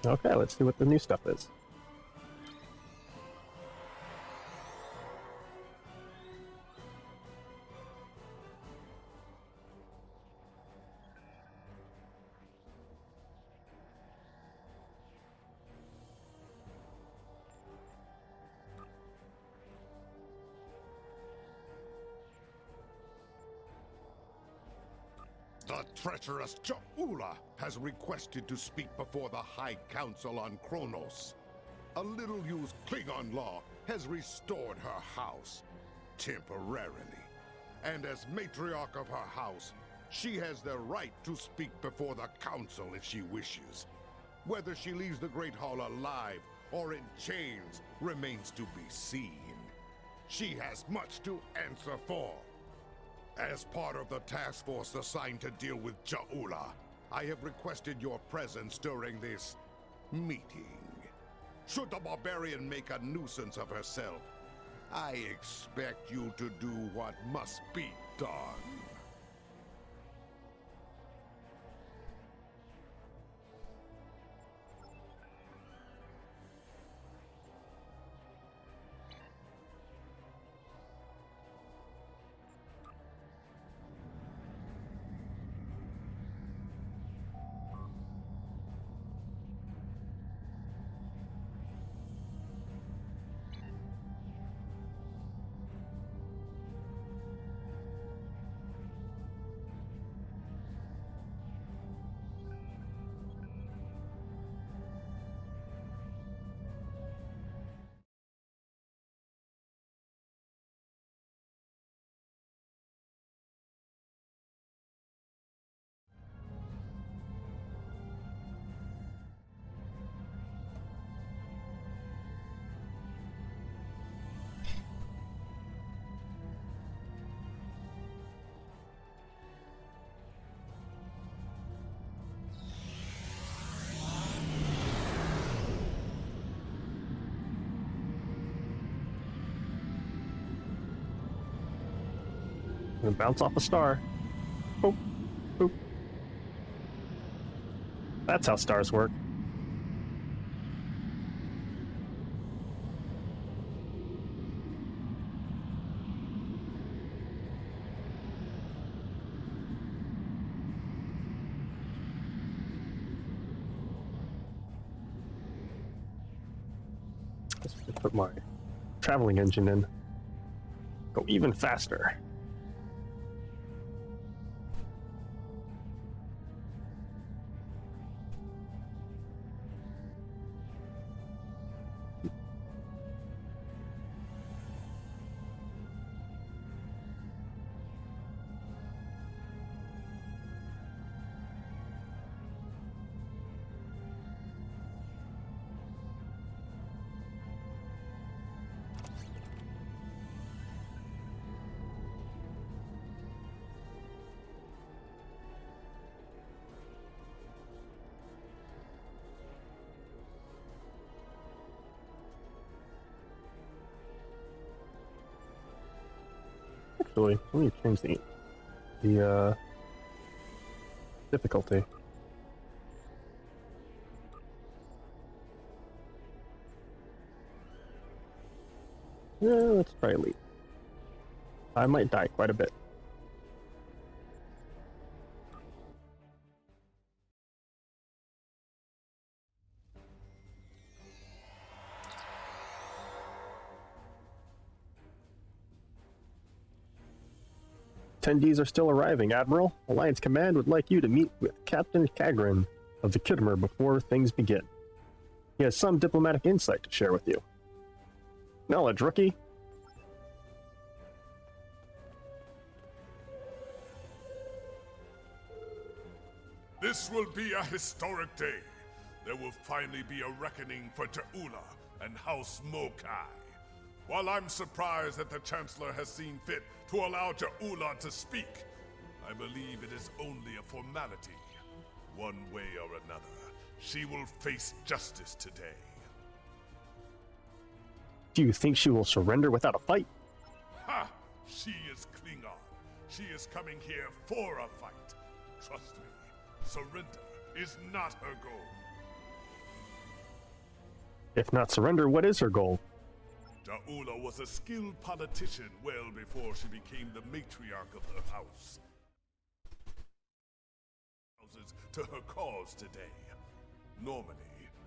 Okay, let's see what the new stuff is. The treacherous Ja'ula has requested to speak before the High Council on Kronos. A little-used Klingon law has restored her house, temporarily. And as matriarch of her house, she has the right to speak before the Council if she wishes. Whether she leaves the Great Hall alive or in chains remains to be seen. She has much to answer for. As part of the task force assigned to deal with Ja'ula, I have requested your presence during this meeting. Should the barbarian make a nuisance of herself, I expect you to do what must be done. And bounce off a star. Boop, boop. That's how stars work. Let's just put my traveling engine in. Go even faster. Actually, let me change the difficulty. Yeah, let's try elite. I might die quite a bit. Attendees are still arriving, Admiral. Alliance Command would like you to meet with Captain Kagrin of the Kittimer before things begin. He has some diplomatic insight to share with you. Knowledge, rookie. This will be a historic day. There will finally be a reckoning for Ja'ula and House Mokai. While I'm surprised that the Chancellor has seen fit to allow Ja'ula to speak, I believe it is only a formality. One way or another, she will face justice today. Do you think she will surrender without a fight? Ha! She is Klingon. She is coming here for a fight. Trust me, surrender is not her goal. If not surrender, what is her goal? Ta'ula was a skilled politician well before she became the matriarch of her house. To her cause today. Normally,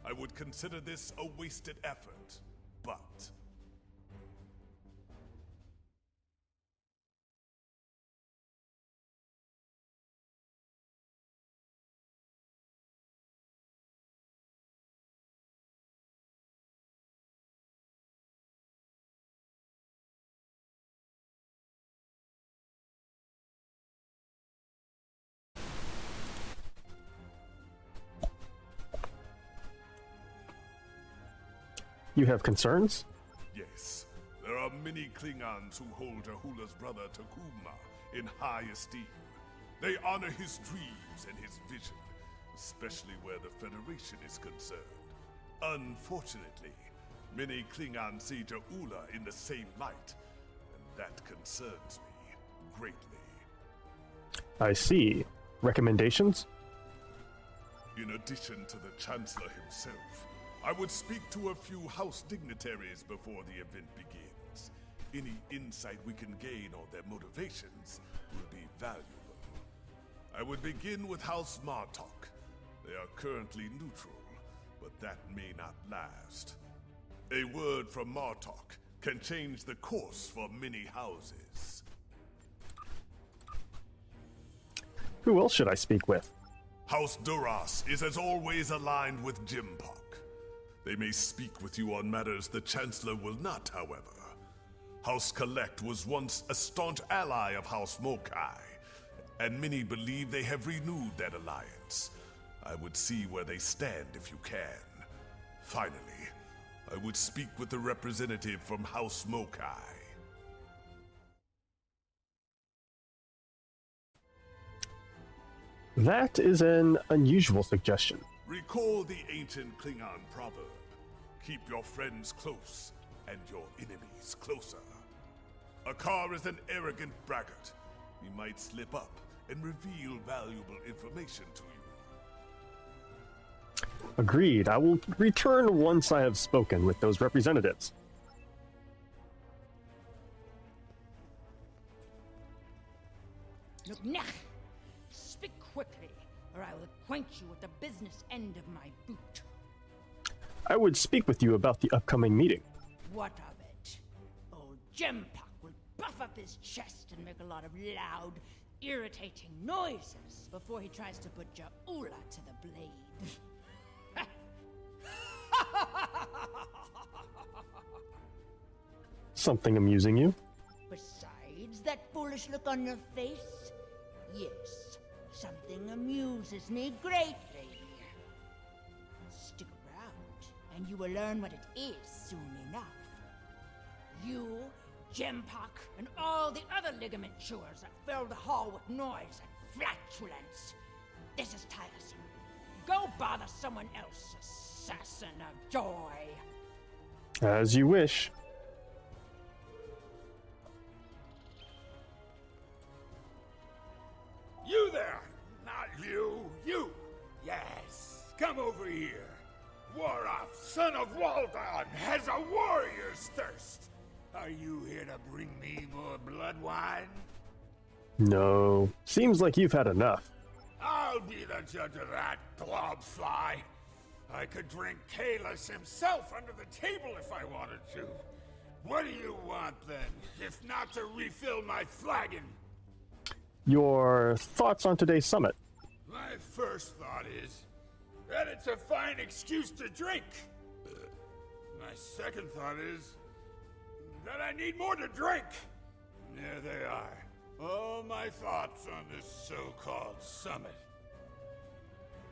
I would consider this a wasted effort, but... You have concerns? Yes, there are many Klingons who hold Ta'ula's brother Takuma in high esteem. They honor his dreams and his vision, especially where the Federation is concerned. Unfortunately, many Klingons see Ta'ula in the same light, and that concerns me greatly. I see. Recommendations? In addition to the Chancellor himself, I would speak to a few House dignitaries before the event begins. Any insight we can gain on their motivations will be valuable. I would begin with House Martok. They are currently neutral, but that may not last. A word from Martok can change the course for many houses. Who else should I speak with? House Duras is as always aligned with Jimpok. They may speak with you on matters the Chancellor will not, however. House Collect was once a staunch ally of House Mokai, and many believe they have renewed that alliance. I would see where they stand if you can. Finally, I would speak with the representative from House Mokai. That is an unusual suggestion. Recall the ancient Klingon proverb. Keep your friends close, and your enemies closer. A car is an arrogant braggart. He might slip up and reveal valuable information to you. Agreed. I will return once I have spoken with those representatives. Look, nah. Speak quickly, or I will acquaint you with the business end of my boot. I would speak with you about the upcoming meeting. What of it? Old Jempak will puff up his chest and make a lot of loud, irritating noises before he tries to put Ja'ula to the blade. Something amusing you? Besides that foolish look on your face, yes, something amuses me greatly. Stick around, and you will learn what it is soon enough. You, Jempak, and all the other ligament chewers that fill the hall with noise and flatulence. This is tiresome. Go bother someone else, assassin of joy. As you wish. You there! Not you! You! Yes! Come over here! Warath, son of Waldon, has a warrior's thirst! Are you here to bring me more blood wine? No. Seems like you've had enough. I'll be the judge of that, globfly. I could drink Kalis himself under the table if I wanted to. What do you want, then, if not to refill my flagon? Your thoughts on today's summit? My first thought is that it's a fine excuse to drink. My second thought is that I need more to drink. There they are. All my thoughts on this so-called summit.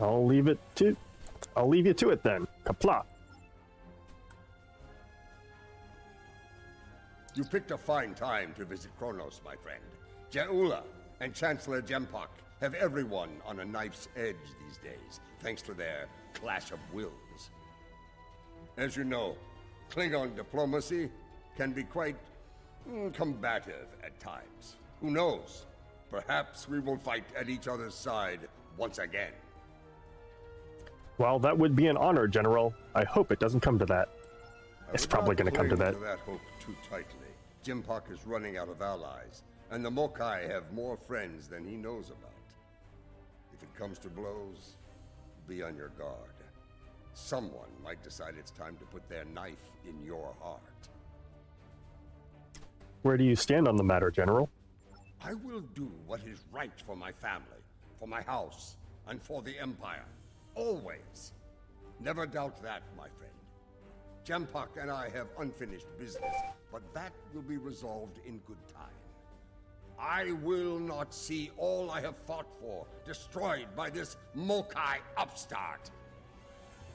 I'll leave you to it then. Kapla. You picked a fine time to visit Kronos, my friend. Ja'ula and Chancellor Jempak have everyone on a knife's edge these days, thanks to their clash of wills. As you know, Klingon diplomacy can be quite combative at times. Who knows? Perhaps we will fight at each other's side once again. Well, that would be an honor, General. I hope it doesn't come to that. I It's would probably not going to come to cling that. that hope too tightly. Jimpak is running out of allies, and the Mokai have more friends than he knows about. If it comes to blows, be on your guard. Someone might decide it's time to put their knife in your heart. Where do you stand on the matter, General? I will do what is right for my family, for my house, and for the Empire. Always. Never doubt that, my friend. Jempak and I have unfinished business, but that will be resolved in good time. I will not see all I have fought for destroyed by this Mokai upstart.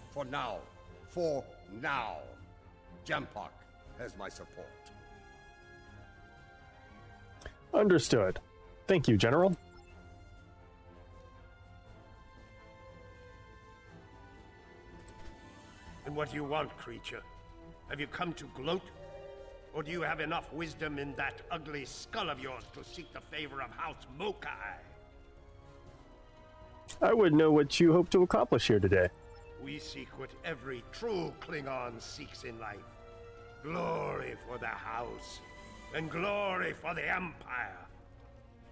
For now, Jempak has my support. Understood. Thank you, General. And what do you want, creature? Have you come to gloat? Or do you have enough wisdom in that ugly skull of yours to seek the favor of House Mokai? I would know what you hope to accomplish here today. We seek what every true Klingon seeks in life. Glory for the House, and glory for the Empire.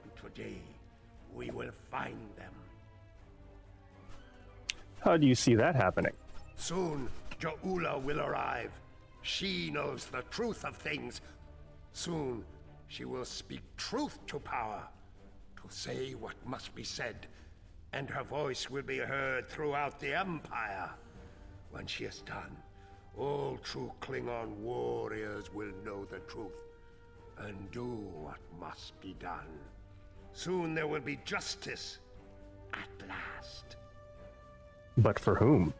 And today, we will find them. How do you see that happening? Soon, Ja'ula will arrive. She knows the truth of things. Soon, she will speak truth to power, to say what must be said, and her voice will be heard throughout the Empire. When she is done, all true Klingon warriors will know the truth, and do what must be done. Soon there will be justice, at last. But for whom?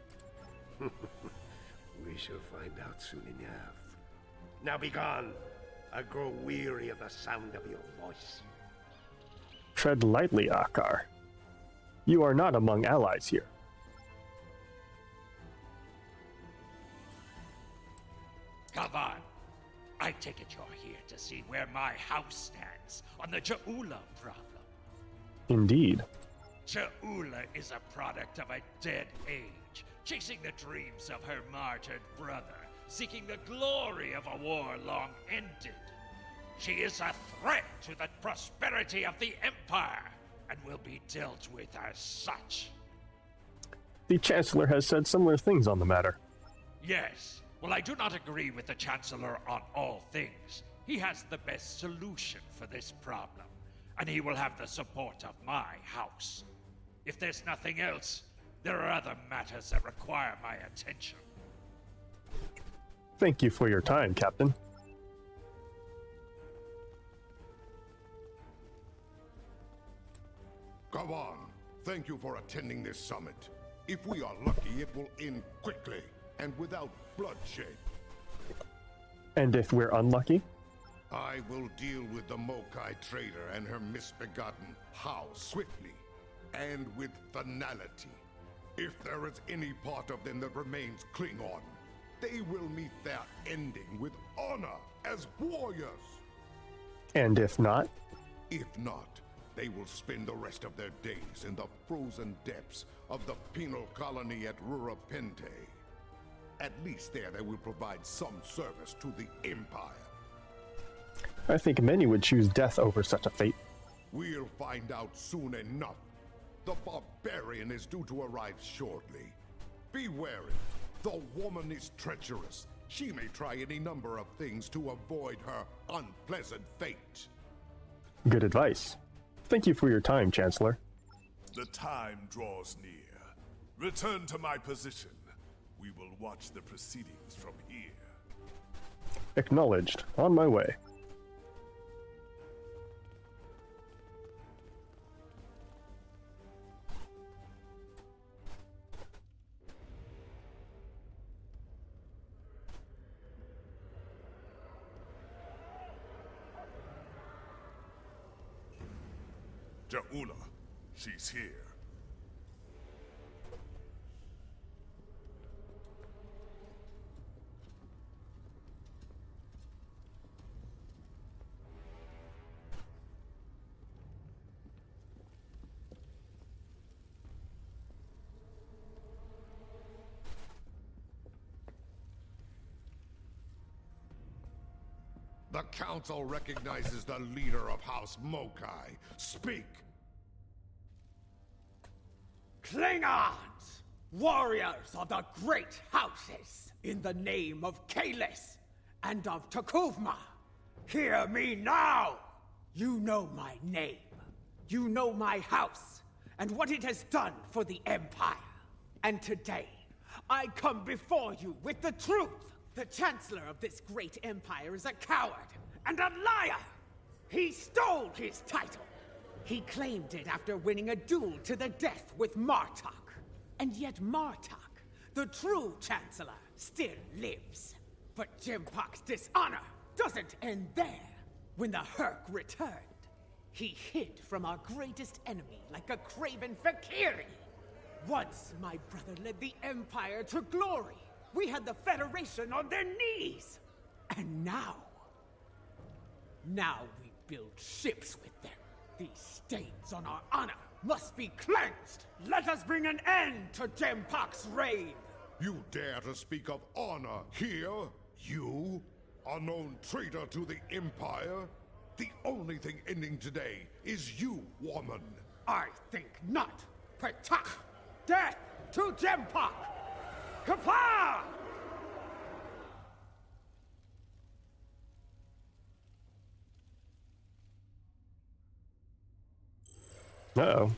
We shall find out soon enough. Now be gone. I grow weary of the sound of your voice. Tread lightly, Akar. You are not among allies here. Kavan, I take it you're here to see where my house stands on the Ja'ula problem. Indeed. Ja'ula is a product of a dead age, chasing the dreams of her martyred brother, seeking the glory of a war long ended. She is a threat to the prosperity of the Empire, and will be dealt with as such. The Chancellor has said similar things on the matter. Yes. Well, I do not agree with the Chancellor on all things. He has the best solution for this problem, and he will have the support of my house. If there's nothing else, there are other matters that require my attention. Thank you for your time, Captain. Kavan, thank you for attending this summit. If we are lucky, it will end quickly and without bloodshed. And if we're unlucky? I will deal with the Mokai trader and her misbegotten house swiftly and with finality. If there is any part of them that remains Klingon, they will meet their ending with honor as warriors. And if not? If not, they will spend the rest of their days in the frozen depths of the penal colony at Rurapente. At least there they will provide some service to the Empire. I think many would choose death over such a fate. We'll find out soon enough. The barbarian is due to arrive shortly. Be wary. The woman is treacherous. She may try any number of things to avoid her unpleasant fate. Good advice. Thank you for your time, Chancellor. The time draws near. Return to my position. We will watch the proceedings from here. Acknowledged. On my way. Ja'ula, she's here. The Council recognizes the leader of House Mokai. Speak! Klingons! Warriors of the great houses! In the name of Kalis and of Takuvma! Hear me now! You know my name. You know my house, and what it has done for the Empire. And today, I come before you with the truth! The Chancellor of this great empire is a coward and a liar! He stole his title! He claimed it after winning a duel to the death with Martok. And yet Martok, the true Chancellor, still lives. But Jimpok's dishonor doesn't end there. When the Herc returned, he hid from our greatest enemy like a craven Fakiri. Once my brother led the Empire to glory. We had the Federation on their knees! And now we build ships with them. These stains on our honor must be cleansed! Let us bring an end to Jempok's reign! You dare to speak of honor here? You? Unknown traitor to the Empire? The only thing ending today is you, woman! I think not! Patak! Death to Jempok! Kapla! Uh-oh.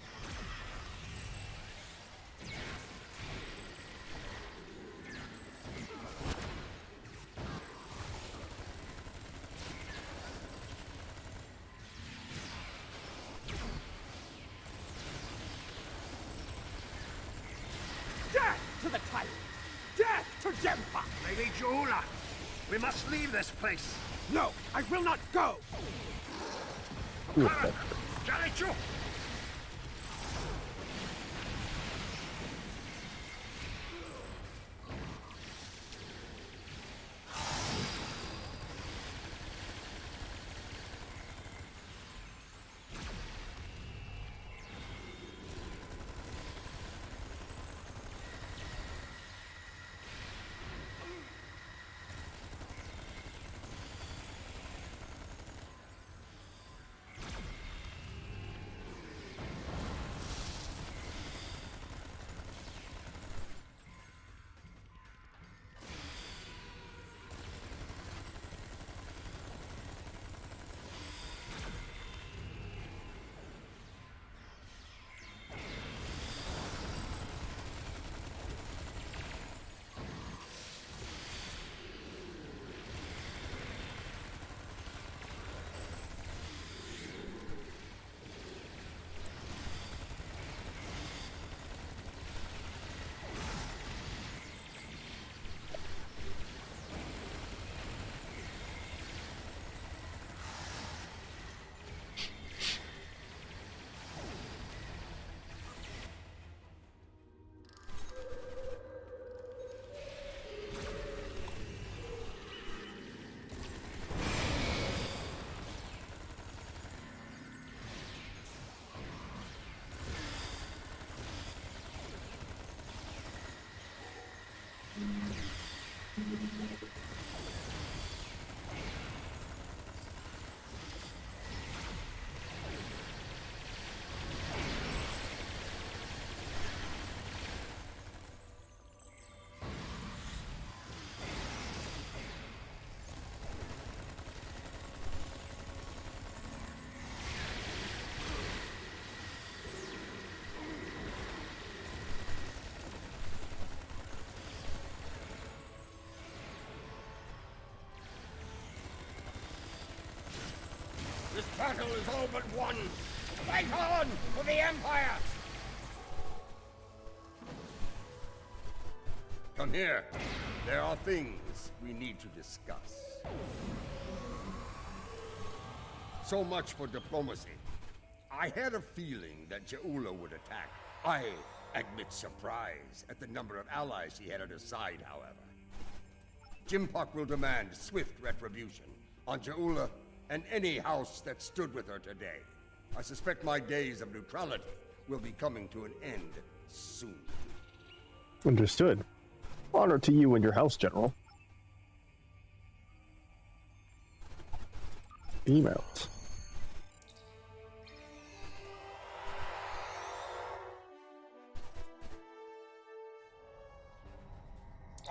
Death to the tyrant! Death to Jempok! Lady Jula, we must leave this place. No, I will not go! Jalichu! This battle is all but won. Fight on for the Empire! Come here. There are things we need to discuss. So much for diplomacy. I had a feeling that Jaula would attack. I admit surprise at the number of allies he had at his side, however. Jimpok will demand swift retribution on Jaula and any house that stood with her today. I suspect my days of neutrality will be coming to an end soon. Understood. Honor to you and your house, General. emails.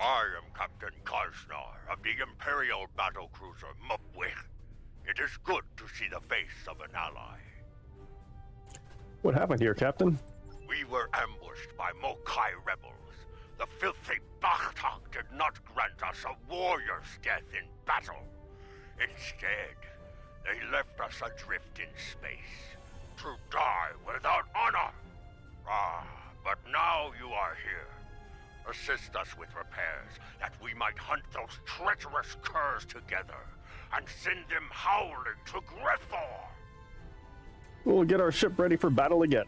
I am Captain Karsnar of the Imperial battlecruiser Mupwich. It is good to see the face of an ally. What happened here, Captain? We were ambushed by Mokai rebels. The filthy Bachtak did not grant us a warrior's death in battle. Instead, they left us adrift in space, to die without honor. But now you are here. Assist us with repairs, that we might hunt those treacherous curs together, and send them howling to Griffor. We'll get our ship ready for battle again.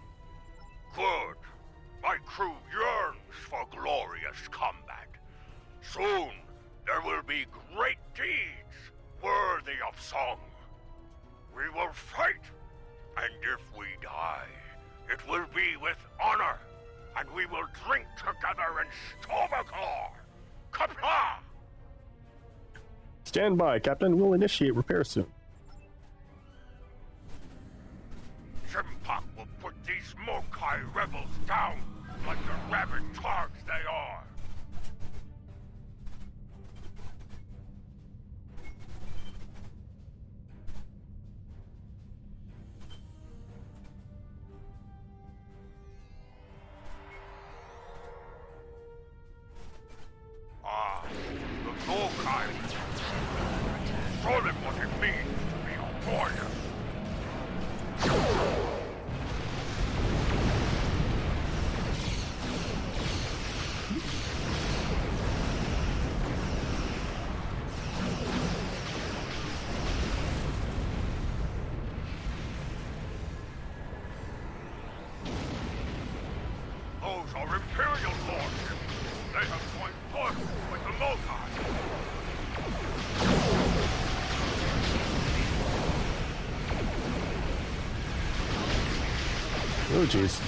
Good. My crew yearns for glorious combat. Soon, there will be great deeds worthy of song. We will fight, and if we die, it will be with honor, and we will drink together in Stovakor. Kapla! Stand by, Captain. We'll initiate repair soon. Jimpak will put these Mokai rebels down like the rabid targs they are. The Mokai. Show them what it means to be a warrior. Those are Imperial forces. They have joined forces with the Mokai. Oh, jeez.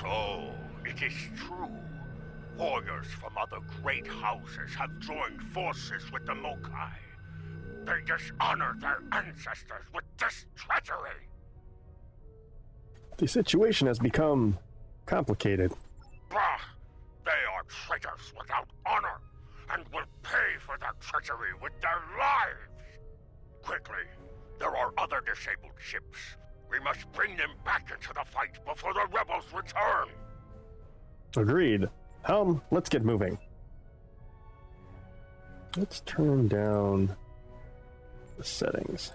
So, it is true. Warriors from other great houses have joined forces with the Mokai. They dishonor their ancestors with this treachery. The situation has become complicated. Bah! They are traitors without honor, and will pay for their treachery with their lives. Quickly, there are other disabled ships. We must bring them back into the fight before the rebels return. Agreed. Helm, let's get moving. Let's turn down the settings.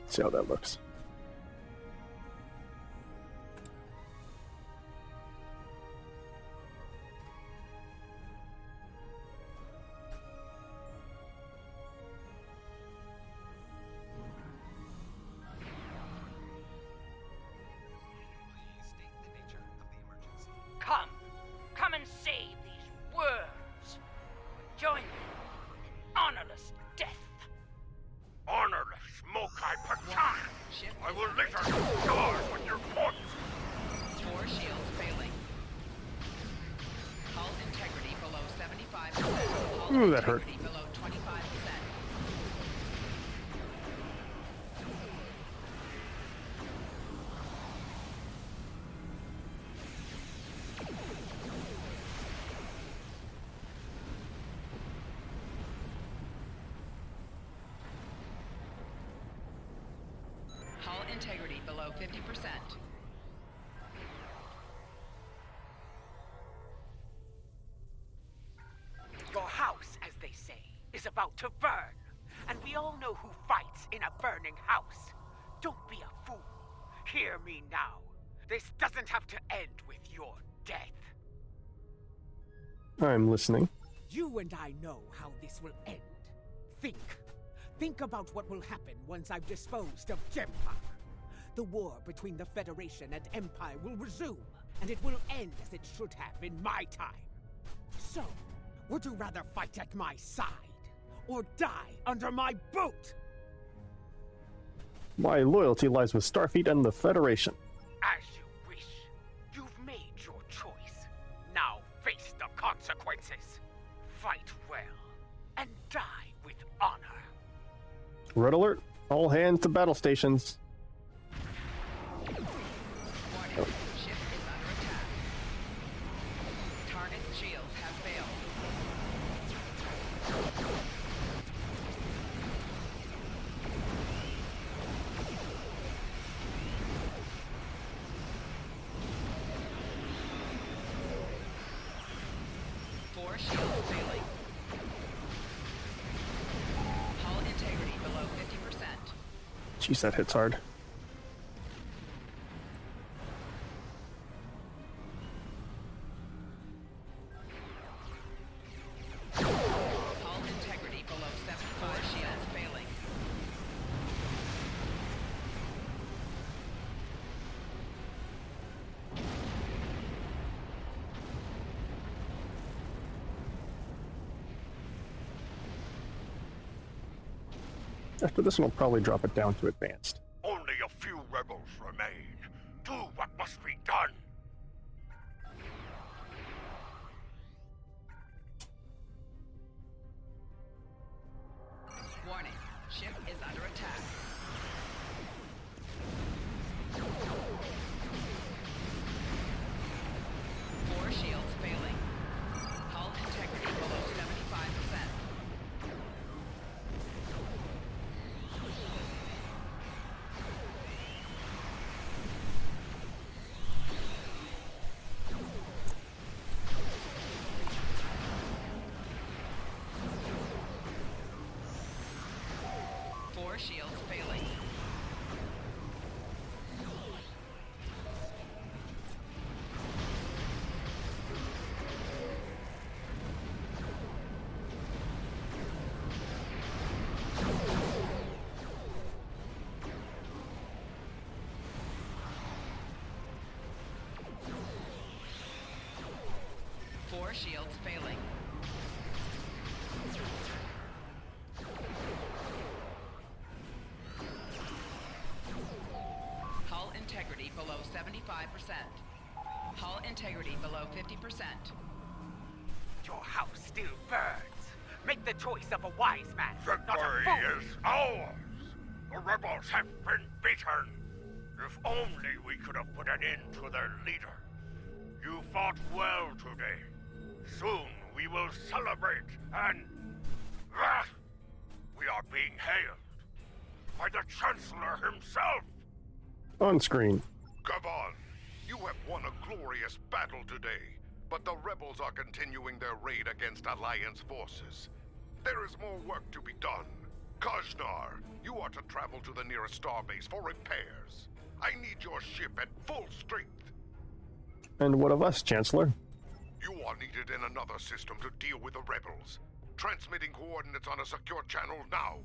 See how that looks. Come and save these worms. Join them in honorless death. Honorless Mokai Patan! I will litter your stars with your corpse! 4 shields failing. Hull integrity below 75%. Hull Ooh, that hurt. integrity below 25%. Hull integrity below 50%. Your about to burn, and we all know who fights in a burning house. Don't be a fool. Hear me now. This doesn't have to end with your death. I'm listening. You and I know how this will end. Think about what will happen once I've disposed of Gempak. The war between the Federation and Empire will resume, and it will end as it should have in my time. So, would you rather fight at my side, or die under my boot? My loyalty lies with Starfleet and the Federation. As you wish. You've made your choice. Now face the consequences. Fight well, and die with honor. Red alert! All hands to battle stations. Warning. Ship is under attack. Target's shields have failed. Four shields failing. Hull integrity below 50%. Jeez, that hits hard. Hull integrity below 74. Shields failing. After this one, I'll probably drop it down to advanced. Only a few rebels remain. Do what must be done. Warning. Ship is under attack. Four shields failing. Hull integrity below 75%. Four shields failing. Four shields failing. Hull integrity below 75%. Hull integrity below 50%. Your house still burns. Make the choice of a wise man, not a Victory fool. is ours. The rebels have been beaten. If only we could have put an end to their leader. You fought well today. Soon we will celebrate and... we are being hailed by the Chancellor himself. On screen. Gavon, you have won a glorious battle today, but the rebels are continuing their raid against Alliance forces. There is more work to be done. Kajnar, you are to travel to the nearest starbase for repairs. I need your ship at full strength. And what of us, Chancellor? You are needed in another system to deal with the rebels. Transmitting coordinates on a secure channel now.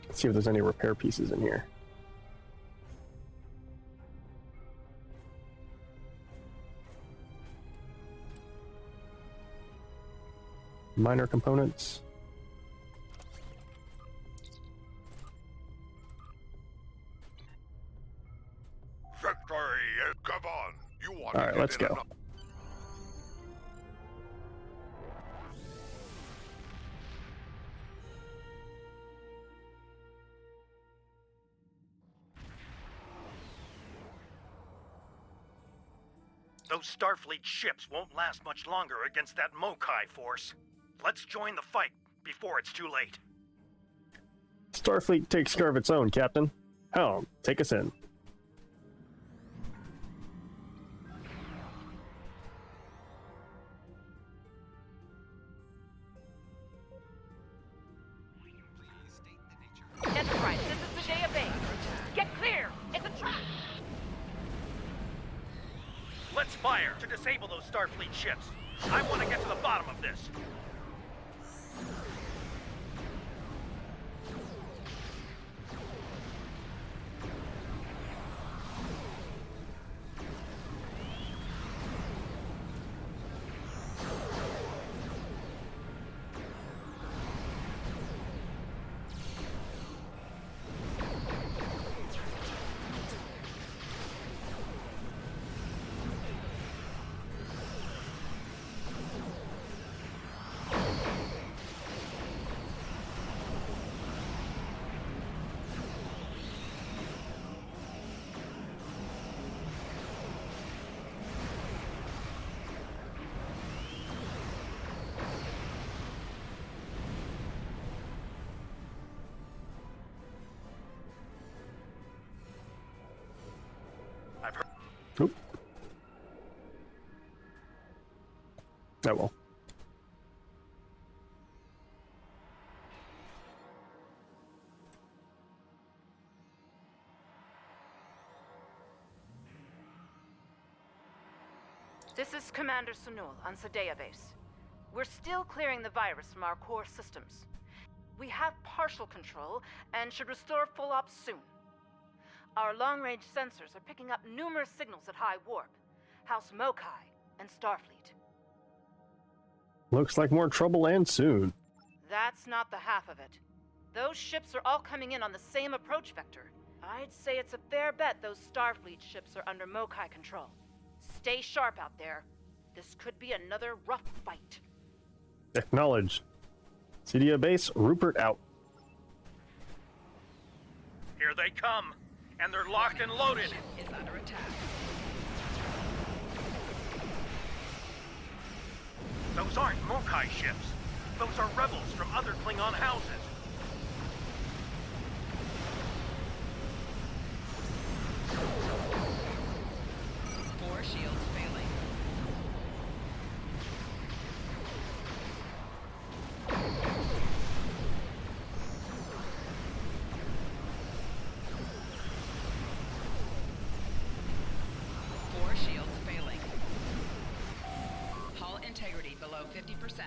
Let's see if there's any repair pieces in here. Minor components. Victory is Gavon. You are All right, needed let's in go. ano- Those Starfleet ships won't last much longer against that Mokai force. Let's join the fight before it's too late. Starfleet takes care of its own, Captain. Helm, take us in. fire to disable those Starfleet ships. I want to get to the bottom of this. Oop. Oh well. This is Commander Sunul on Sadea Base. We're still clearing the virus from our core systems. We have partial control and should restore full ops soon. Our long-range sensors are picking up numerous signals at high warp, House Mokai, and Starfleet. Looks like more trouble and soon. That's not the half of it. Those ships are all coming in on the same approach vector. I'd say it's a fair bet those Starfleet ships are under Mokai control. Stay sharp out there. This could be another rough fight. Acknowledged. Sadea Base, Rupert out. Here they come, and they're locked and loaded. Ship is under attack. Those aren't Mokai ships. Those are rebels from other Klingon houses. Four shields failing. Four shields failing. Hull integrity below 50%.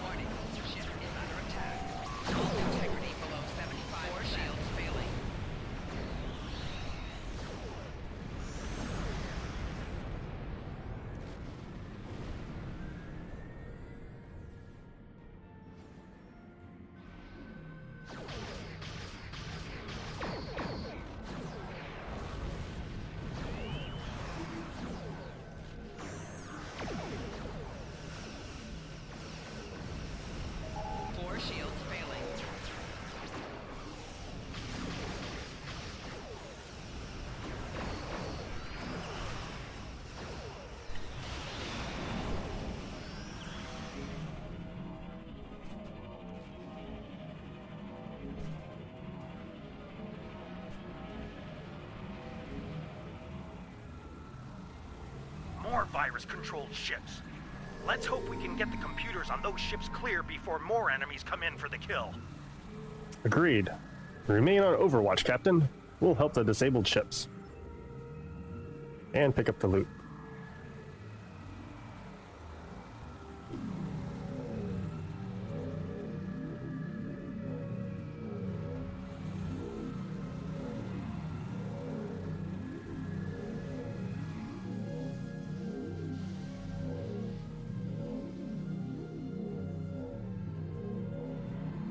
Warning, ship is under attack. Hull integrity below 75%. Four shields failing. Four shields failing. More virus-controlled ships. Let's hope we can get the computers on those ships clear before more enemies come in for the kill. Agreed. Remain on Overwatch, Captain. We'll help the disabled ships. And pick up the loot.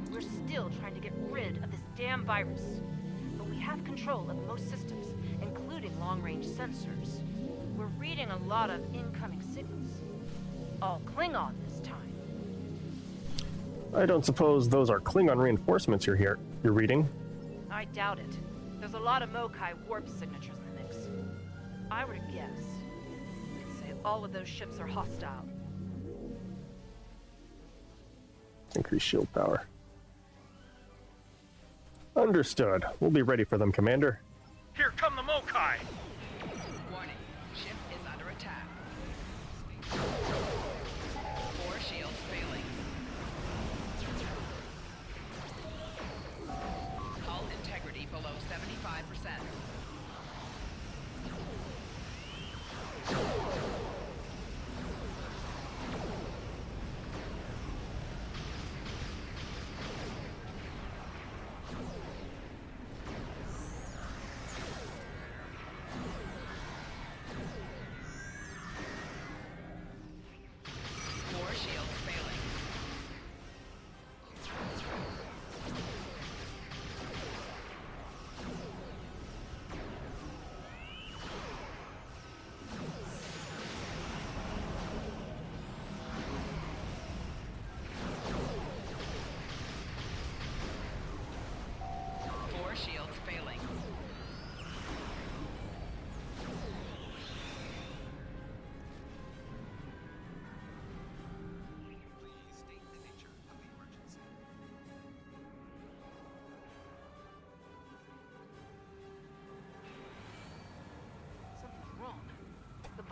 We're still trying to get rid of this damn virus. But we have control of most systems, including long-range sensors. We're reading a lot of incoming signals. All Klingon this time. I don't suppose those are Klingon reinforcements you're reading. I doubt it. There's a lot of Mokai warp signatures in the mix. I were to guess, I'd say all of those ships are hostile. Increase shield power. Understood. We'll be ready for them, Commander. Here come the Mokai! Warning, ship is under attack.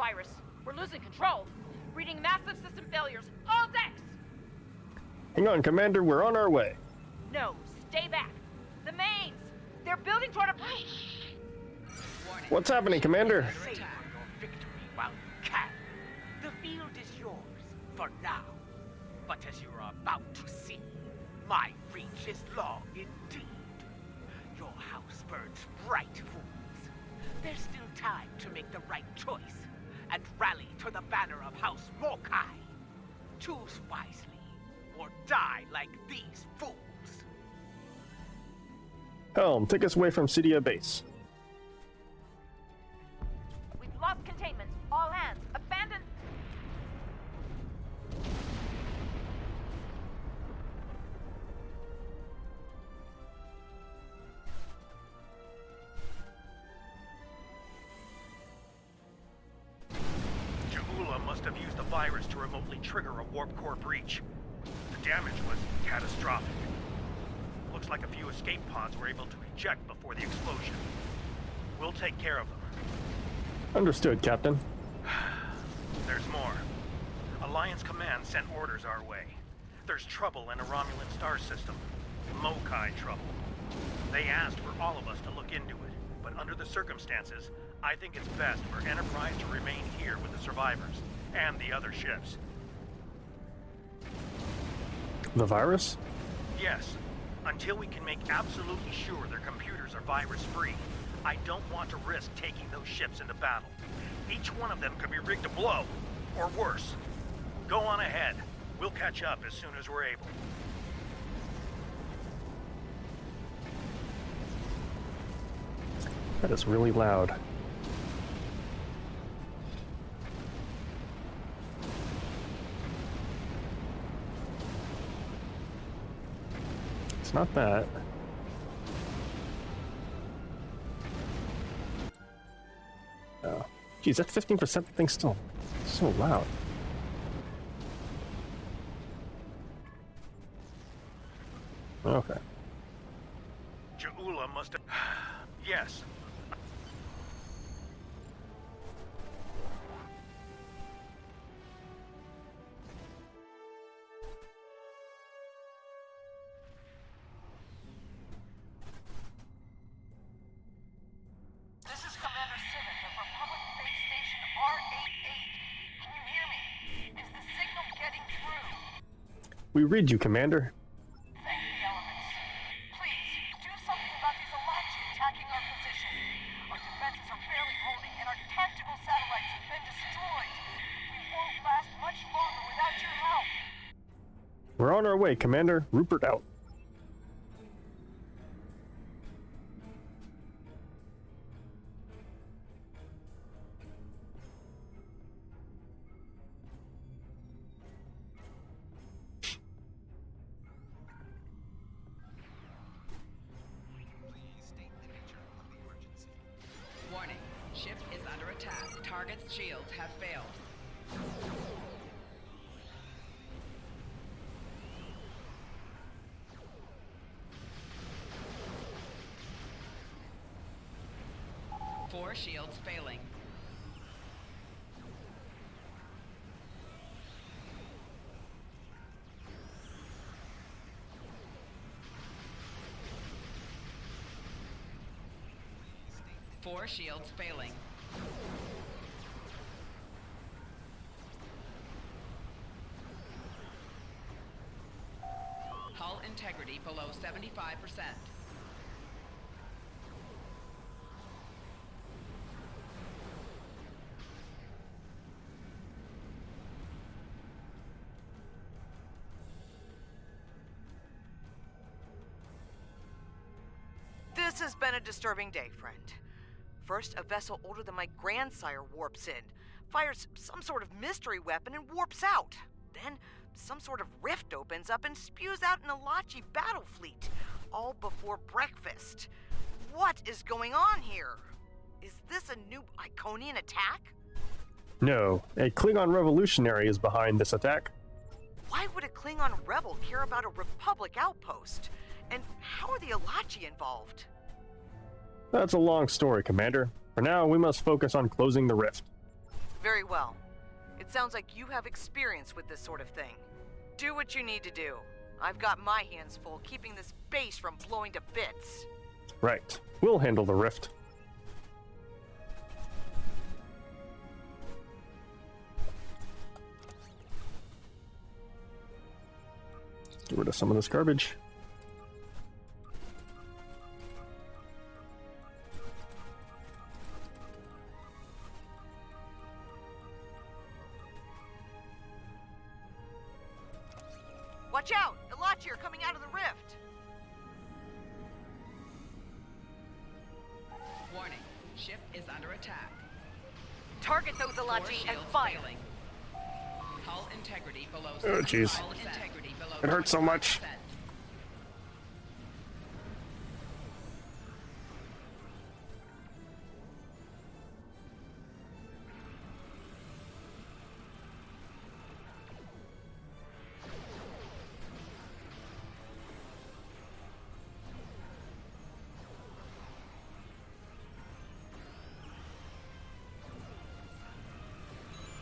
virus. We're losing control. Reading massive system failures. All decks! Hang on, Commander, we're on our way. No, stay back. The mains! They're building toward a breach! What's happening, Commander? Savor your victory while you can. The field is yours for now. But as you're about to see, my reach is long indeed. Your house burns bright, fools. There's still time to make the right choice and rally to the banner of House Mokai. Choose wisely, or die like these fools. Helm, take us away from Cydia base. We've lost containment. All hands, abandon... Ja'ula must have used the virus to remotely trigger a warp core breach. The damage was catastrophic. Looks like a few escape pods were able to eject before the explosion. We'll take care of them. Understood, Captain. There's more. Alliance Command sent orders our way. There's trouble in a Romulan star system. Mokai trouble. They asked for all of us to look into it, but under the circumstances, I think it's best for Enterprise to remain here with the survivors and the other ships. The virus? Yes. Until we can make absolutely sure their computers are virus-free, I don't want to risk taking those ships into battle. Each one of them could be rigged to blow, or worse. Go on ahead. We'll catch up as soon as we're able. That is really loud. It's not that. Oh. Geez, that 15% thing's still so loud. Okay. Ja'ula must have... Yes. This is Commander Civic of Republic Base Station R88. Can you hear me? Is the signal getting through? We read you, Commander. Thank the elements. Please, do something about these Alachi attacking our position. Our defenses are barely holding, and our tactical satellites have been destroyed. We won't last much longer without your help. We're on our way, Commander. Rupert out. Warning. Ship is under attack. Target's shields have failed. Four shields failing. Four shields failing. Hull integrity below 75%. This has been a disturbing day, friend. First, a vessel older than my grandsire warps in, fires some sort of mystery weapon and warps out. Then, some sort of rift opens up and spews out an Alachi battle fleet, all before breakfast. What is going on here? Is this a new Iconian attack? No, a Klingon revolutionary is behind this attack. Why would a Klingon rebel care about a Republic outpost? And how are the Alachi involved? That's a long story, Commander. For now, we must focus on closing the rift. Very well. It sounds like you have experience with this sort of thing. Do what you need to do. I've got my hands full keeping this base from blowing to bits. Right. We'll handle the rift. Get rid of some of this garbage. Watch out! Elachi are coming out of the rift! Warning, ship is under attack. Target those Elachi and fire! Failing. Hull integrity below Oh, jeez. It hurts so much. 75%.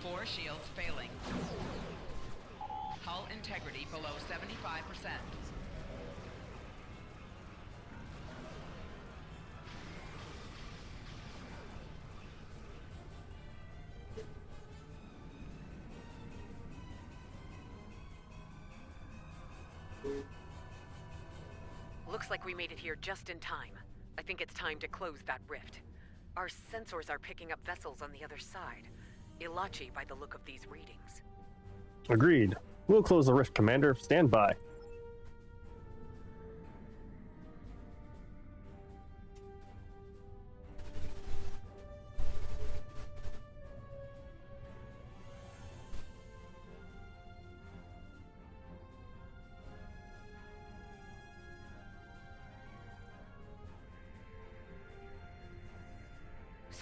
Four shields failing. Hull integrity below 75%. Looks like we made it here just in time. I think it's time to close that rift. Our sensors are picking up vessels on the other side. Elachi by the look of these readings. Agreed. We'll close the rift, Commander. Stand by.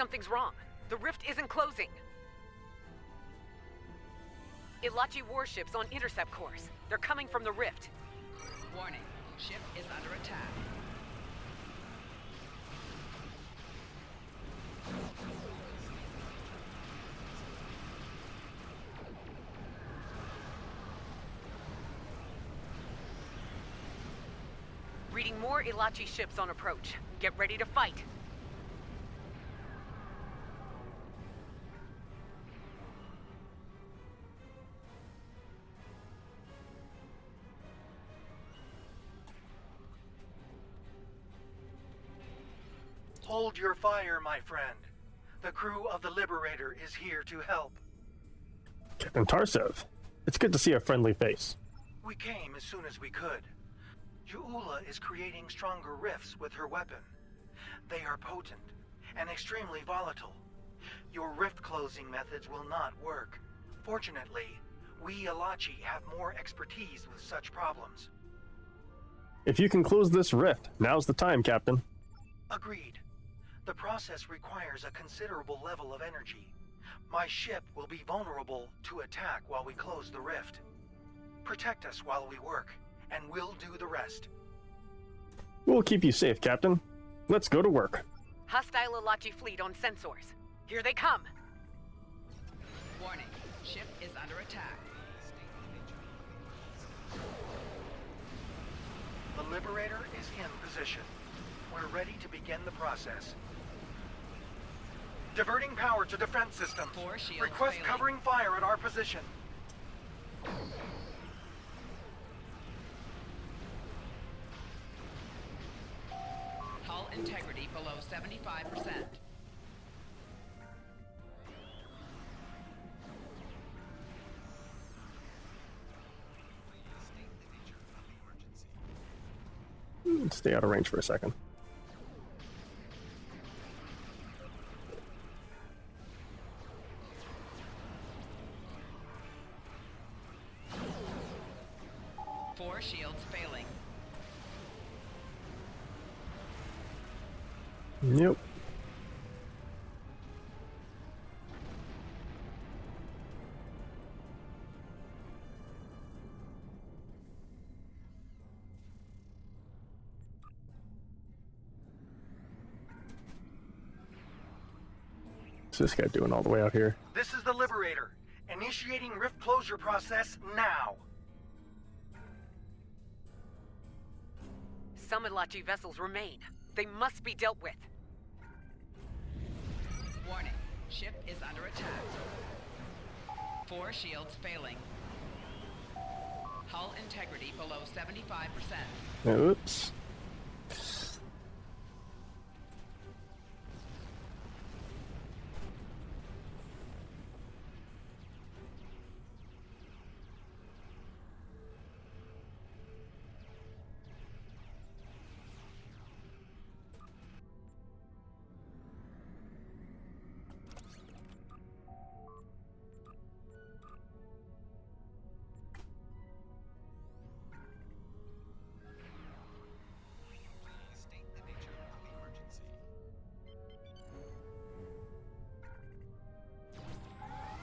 Something's wrong. The rift isn't closing. Elachi warships on intercept course. They're coming from the rift. Warning, ship is under attack. Reading more Elachi ships on approach. Get ready to fight. Hold your fire, my friend. The crew of the Liberator is here to help. Captain Tarsev, it's good to see a friendly face. We came as soon as we could. Ju'ula is creating stronger rifts with her weapon. They are potent and extremely volatile. Your rift closing methods will not work. Fortunately, we Elachi have more expertise with such problems. If you can close this rift, now's the time, Captain. Agreed. The process requires a considerable level of energy. My ship will be vulnerable to attack while we close the rift. Protect us while we work, and we'll do the rest. We'll keep you safe, Captain. Let's go to work. Hostile Elachi fleet on sensors. Here they come. Warning, ship is under attack. The Liberator is in position. We're ready to begin the process. Diverting power to defense systems. Four shields Request failing. covering fire at our position. Hull integrity below 75%. Stay out of range for a second. Four shields failing. Yep. this guy doing all the way out here? This is the Liberator. Initiating rift closure process now. Some Ilachi vessels remain. They must be dealt with. Warning. Ship is under attack. 4 shields failing. Hull integrity below 75%. Oops.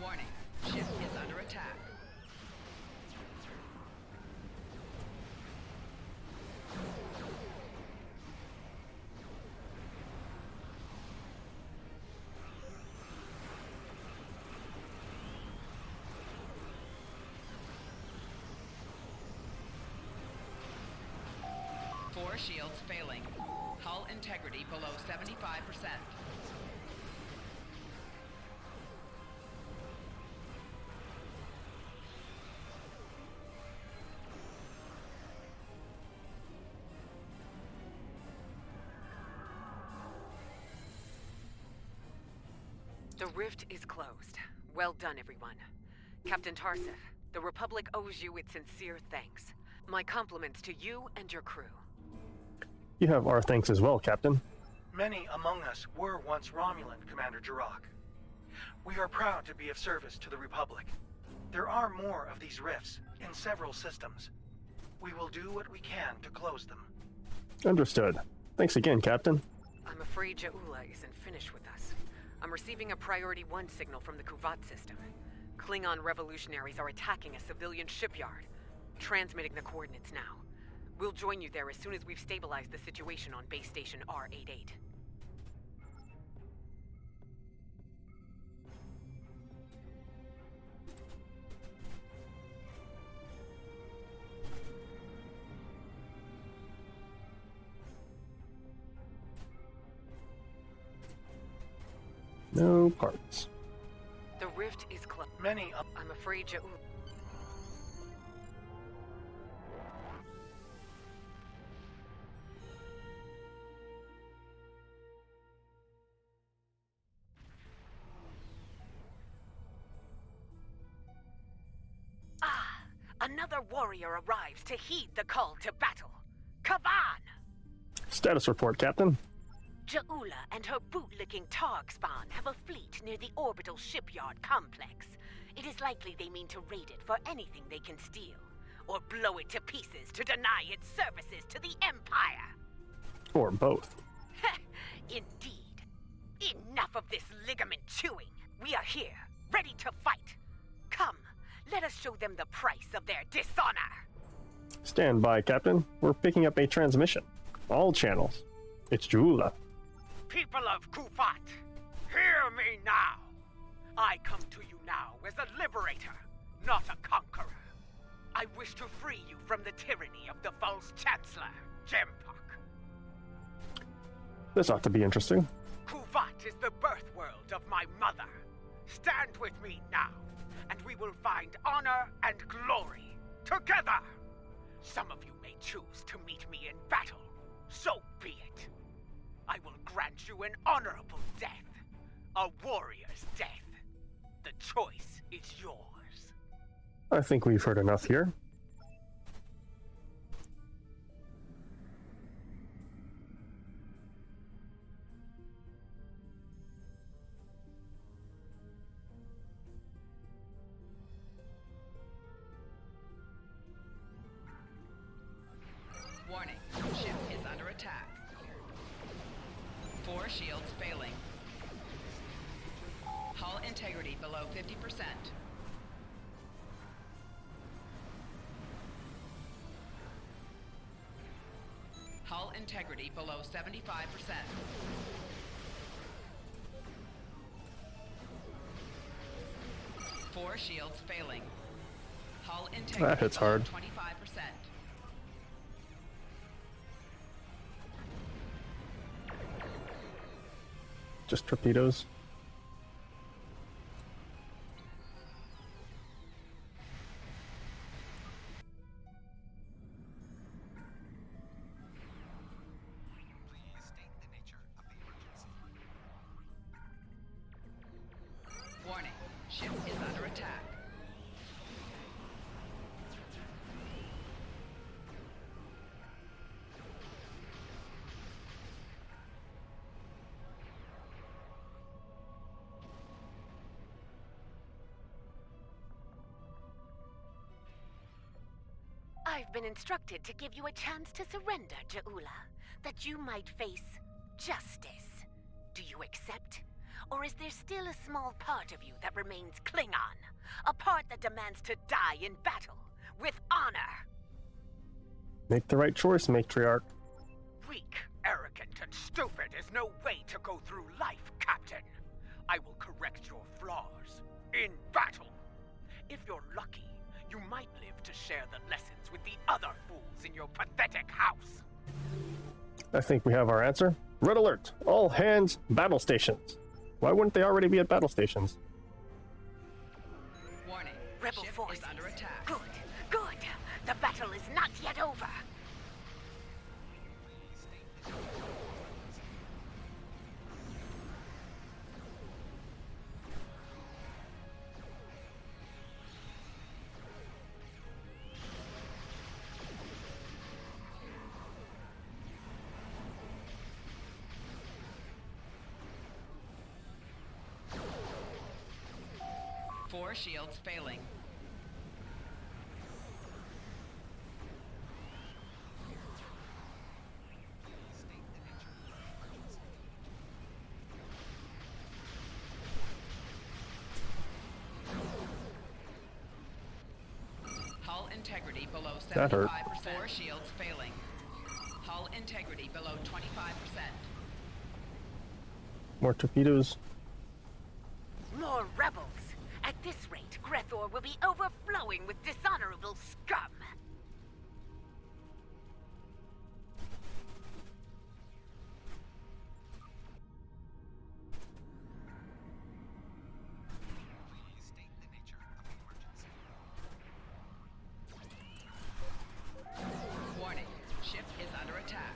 Warning. Ship is under attack. Four shields failing. Hull integrity below 75%. The rift is closed. Well done, everyone. Captain Tarsif, the Republic owes you its sincere thanks. My compliments to you and your crew. You have our thanks as well, Captain. Many among us were once Romulan, Commander Jirok. We are proud to be of service to the Republic. There are more of these rifts in several systems. We will do what we can to close them. Understood. Thanks again, Captain. I'm afraid Ja'ula isn't finished with us. I'm receiving a Priority 1 signal from the Kuvat system. Klingon revolutionaries are attacking a civilian shipyard. Transmitting the coordinates now. We'll join you there as soon as we've stabilized the situation on base station R88. No parts. The rift is closed. I'm afraid Ja'ula... Another warrior arrives to heed the call to battle. Kavan! Status report, Captain. Ja'ula and her bootlicking Targ spawn have a fleet near the orbital shipyard complex. It is likely they mean to raid it for anything they can steal, or blow it to pieces to deny its services to the Empire. Or both. Indeed. Enough of this ligament chewing. We are here, ready to fight. Come, let us show them the price of their dishonor. Stand by, Captain. We're picking up a transmission. All channels. It's Ja'ula. People of Kuvat, hear me now. I come to you now as a liberator, not a conqueror. I wish to free you from the tyranny of the false Chancellor, Jempak. This ought to be interesting. Kuvat is the birth world of my mother. Stand with me now, and we will find honor and glory together. Some of you may choose to meet me in battle. So be it. I will grant you an honorable death. A warrior's death. The choice is yours. I think we've heard enough here. Warning. Ship is under attack. 4 shields failing. Hull integrity below 50%. Hull integrity below 75%. 4 shields failing. Hull That integrity hits below hard. 25%. Just torpedoes. Warning, ship is under attack. I've been instructed to give you a chance to surrender, Ja'ula, that you might face justice. Do you accept? Or is there still a small part of you that remains Klingon? A part that demands to die in battle, with honor? Make the right choice, matriarch. Weak, arrogant, and stupid is no way to go through life, Captain. I will correct your flaws in battle. If you're lucky, you might live to share the lessons with the other fools in your pathetic house. I think we have our answer. Red alert! All hands, battle stations. Why wouldn't they already be at battle stations? Warning, Rebel ship forces. is under attack. Good, good. The battle is not yet over. Four shields failing. Hull integrity below 75%. That hurt. 4 shields failing. Hull integrity below 25%. More torpedoes. More rebels. At this rate, Grethor will be overflowing with dishonorable scum. Warning, ship is under attack.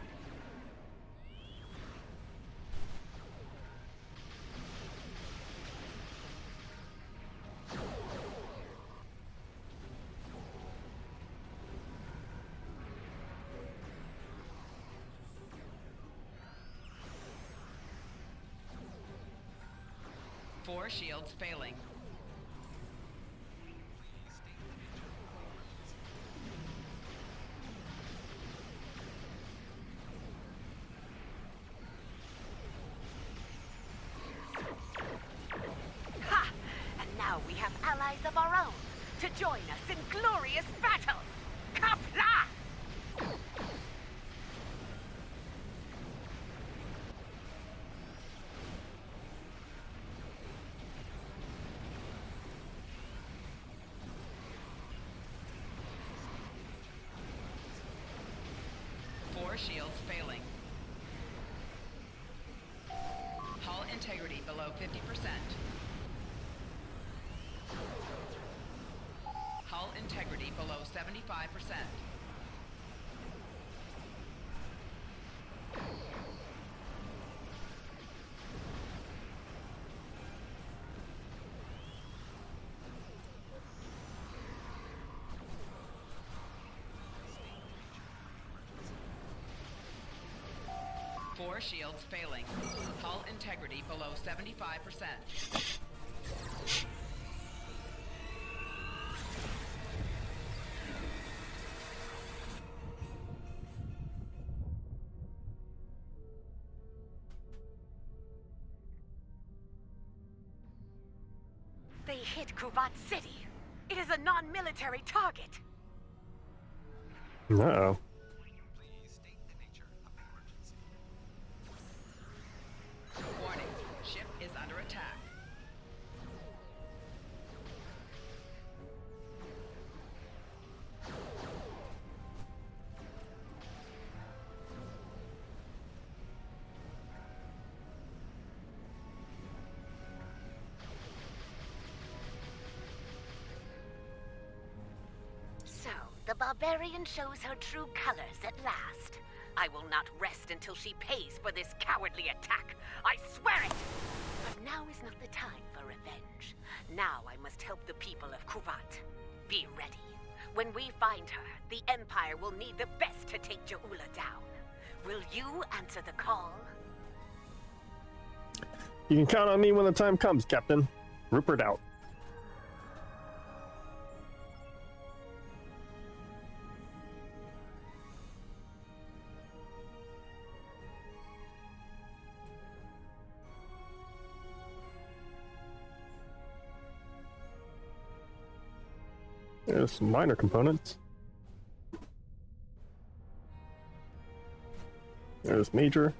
Four shields failing. Ha! And now we have allies of our own to join us in glorious battle. Kapla! Four shields failing. Hull integrity below 50%. Hull integrity below 75%. Four shields failing. Hull integrity below 75%. They hit Kuvat City. It is a non-military target. Uh-oh. Warning, ship is under attack. barbarian shows her true colors at last. I will not rest until she pays for this cowardly attack. I swear it! But now is not the time for revenge. Now I must help the people of Kuvat. Be ready. When we find her, the Empire will need the best to take Ja'ula down. Will you answer the call? You can count on me when the time comes, Captain. Rupert out. There's some minor components. There's major.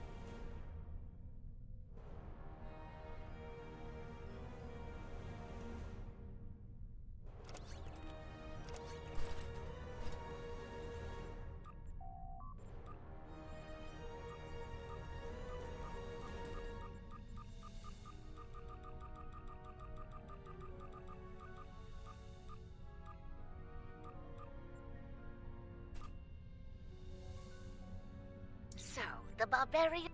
So, the barbarian...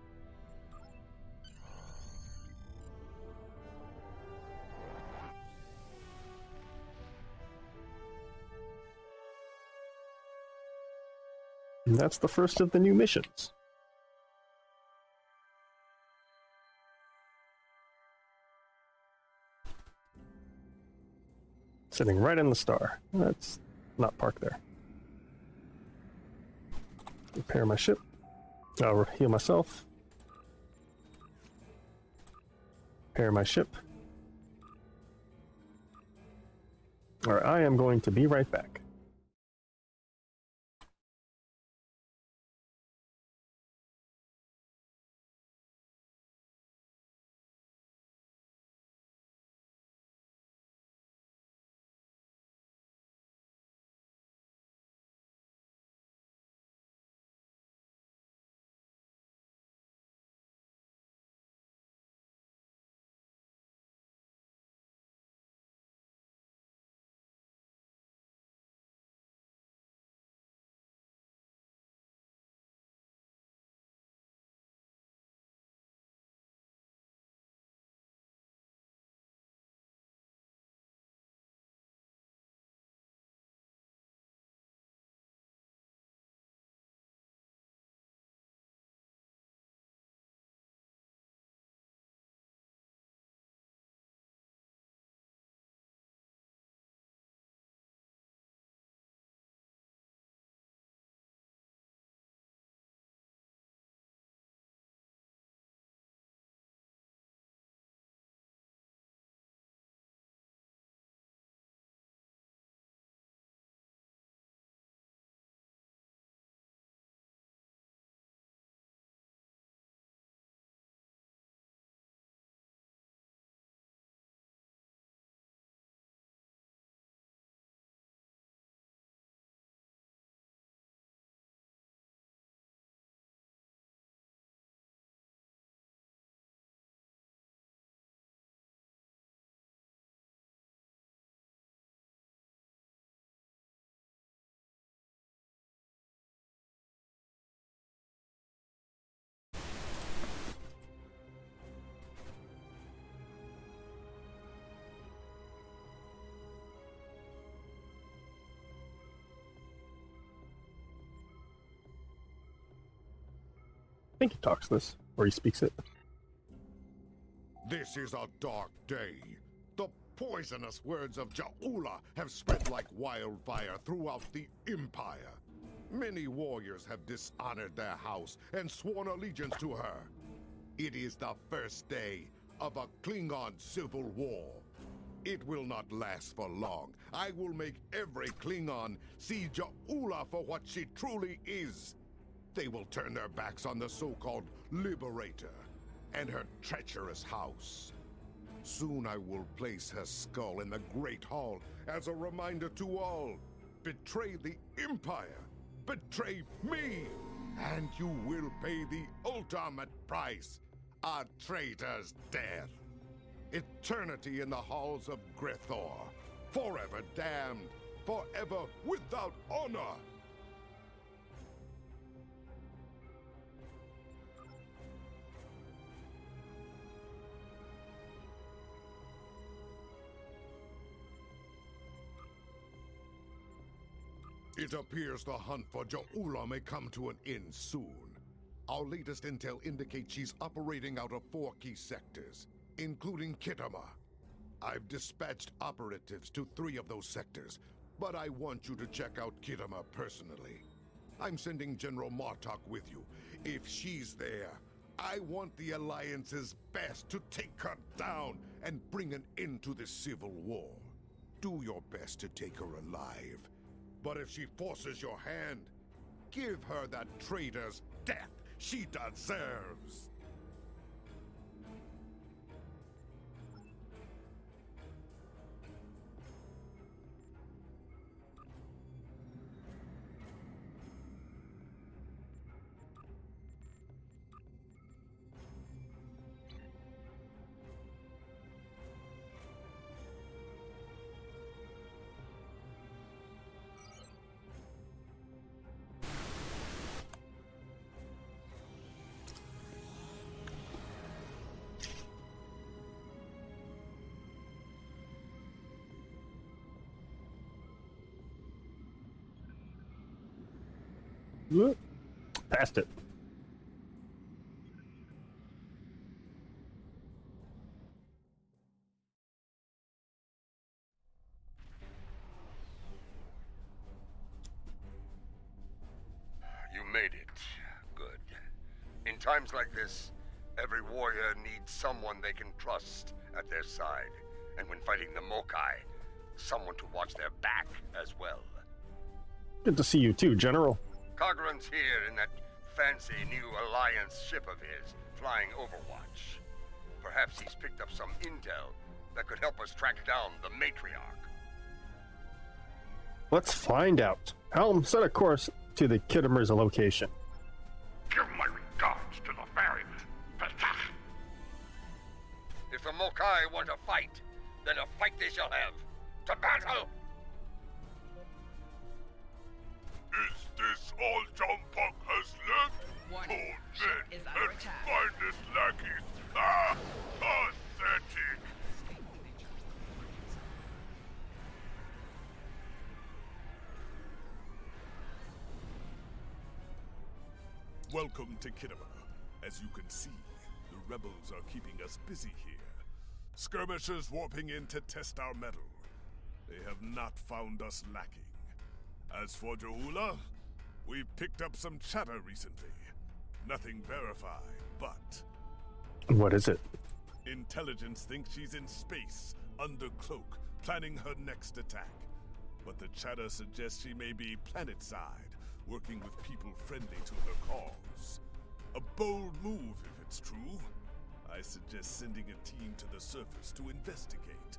And that's the first of the new missions. Sitting right in the star. Let's not park there. Repair my ship. I'll heal myself. Repair my ship. Alright, I am going to be right back. I think he talks this, or he speaks it. This is a dark day. The poisonous words of Ja'ula have spread like wildfire throughout the Empire. Many warriors have dishonored their house and sworn allegiance to her. It is the first day of a Klingon civil war. It will not last for long. I will make every Klingon see Ja'ula for what she truly is. They will turn their backs on the so-called Liberator and her treacherous house. Soon I will place her skull in the Great Hall as a reminder to all. Betray the Empire, betray me, and you will pay the ultimate price, a traitor's death. Eternity in the halls of Grithor, forever damned, forever without honor. It appears the hunt for Ja'ula may come to an end soon. Our latest intel indicates she's operating out of 4 key sectors, including Kitama. I've dispatched operatives to 3 of those sectors, but I want you to check out Kitama personally. I'm sending General Martok with you. If she's there, I want the Alliance's best to take her down and bring an end to this civil war. Do your best to take her alive. But if she forces your hand, give her that traitor's death she deserves. Passed it. You made it. Good. In times like this, every warrior needs someone they can trust at their side. And when fighting the Mokai, someone to watch their back as well. Good to see you too, General. Cogran's here in that fancy new Alliance ship of his, flying Overwatch. Perhaps he's picked up some intel that could help us track down the Matriarch. Let's find out. Helm, set a course to the Kittimer's location. Give my regards to the ferryman, Petach. If the Mokai want to fight, then a fight they shall have. To battle! Is this all Jumpuck has left? Warning, Poor ship men is under and attack. finest lackeys. Ah, pathetic. Welcome to Kitama. As you can see, the rebels are keeping us busy here. Skirmishers warping in to test our mettle. They have not found us lacking. As for Ja'ula, we've picked up some chatter recently. Nothing verified, but... What is it? Intelligence thinks she's in space, under cloak, planning her next attack. But the chatter suggests she may be planetside, working with people friendly to her cause. A bold move, if it's true. I suggest sending a team to the surface to investigate.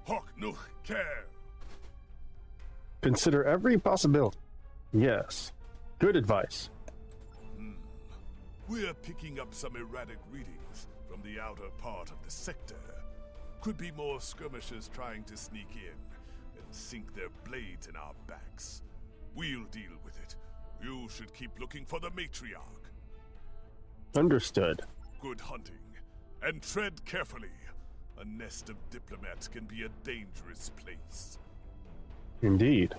Hawk Nuch Care! Consider every possibility. Yes. Good advice. We're picking up some erratic readings from the outer part of the sector. Could be more skirmishers trying to sneak in and sink their blades in our backs. We'll deal with it. You should keep looking for the Matriarch. Understood. Good hunting. And tread carefully. A nest of diplomats can be a dangerous place. Indeed.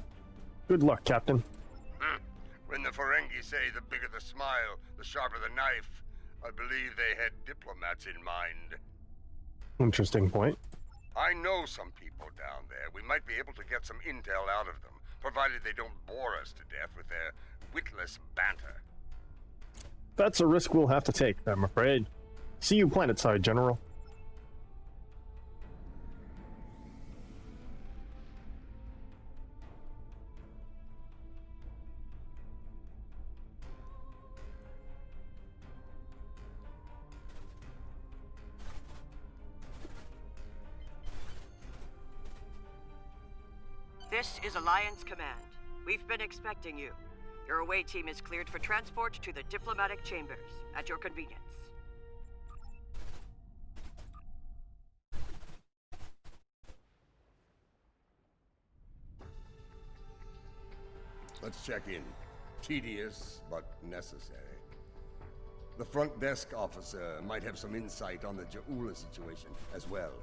Good luck, Captain. When the Ferengi say the bigger the smile, the sharper the knife, I believe they had diplomats in mind. Interesting point. I know some people down there. We might be able to get some intel out of them, provided they don't bore us to death with their witless banter. That's a risk we'll have to take, I'm afraid. See you planetside, General. This is Alliance Command. We've been expecting you. Your away team is cleared for transport to the diplomatic chambers, at your convenience. Let's check in. Tedious, but necessary. The front desk officer might have some insight on the Ja'ula situation as well.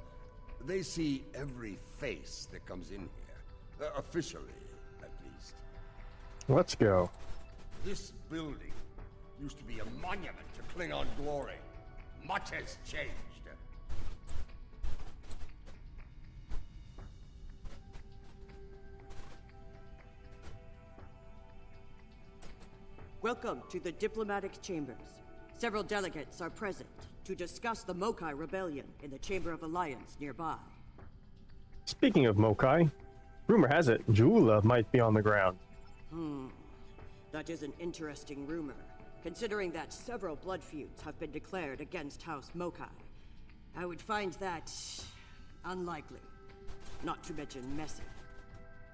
They see every face that comes in here. Officially, at least. Let's go. This building used to be a monument to Klingon glory. Much has changed. Welcome to the diplomatic chambers. Several delegates are present to discuss the Mokai rebellion in the Chamber of Alliance nearby. Speaking of Mokai, rumor has it Jula might be on the ground. That is an interesting rumor, considering that several blood feuds have been declared against House Mokai. I would find that unlikely, not to mention messy.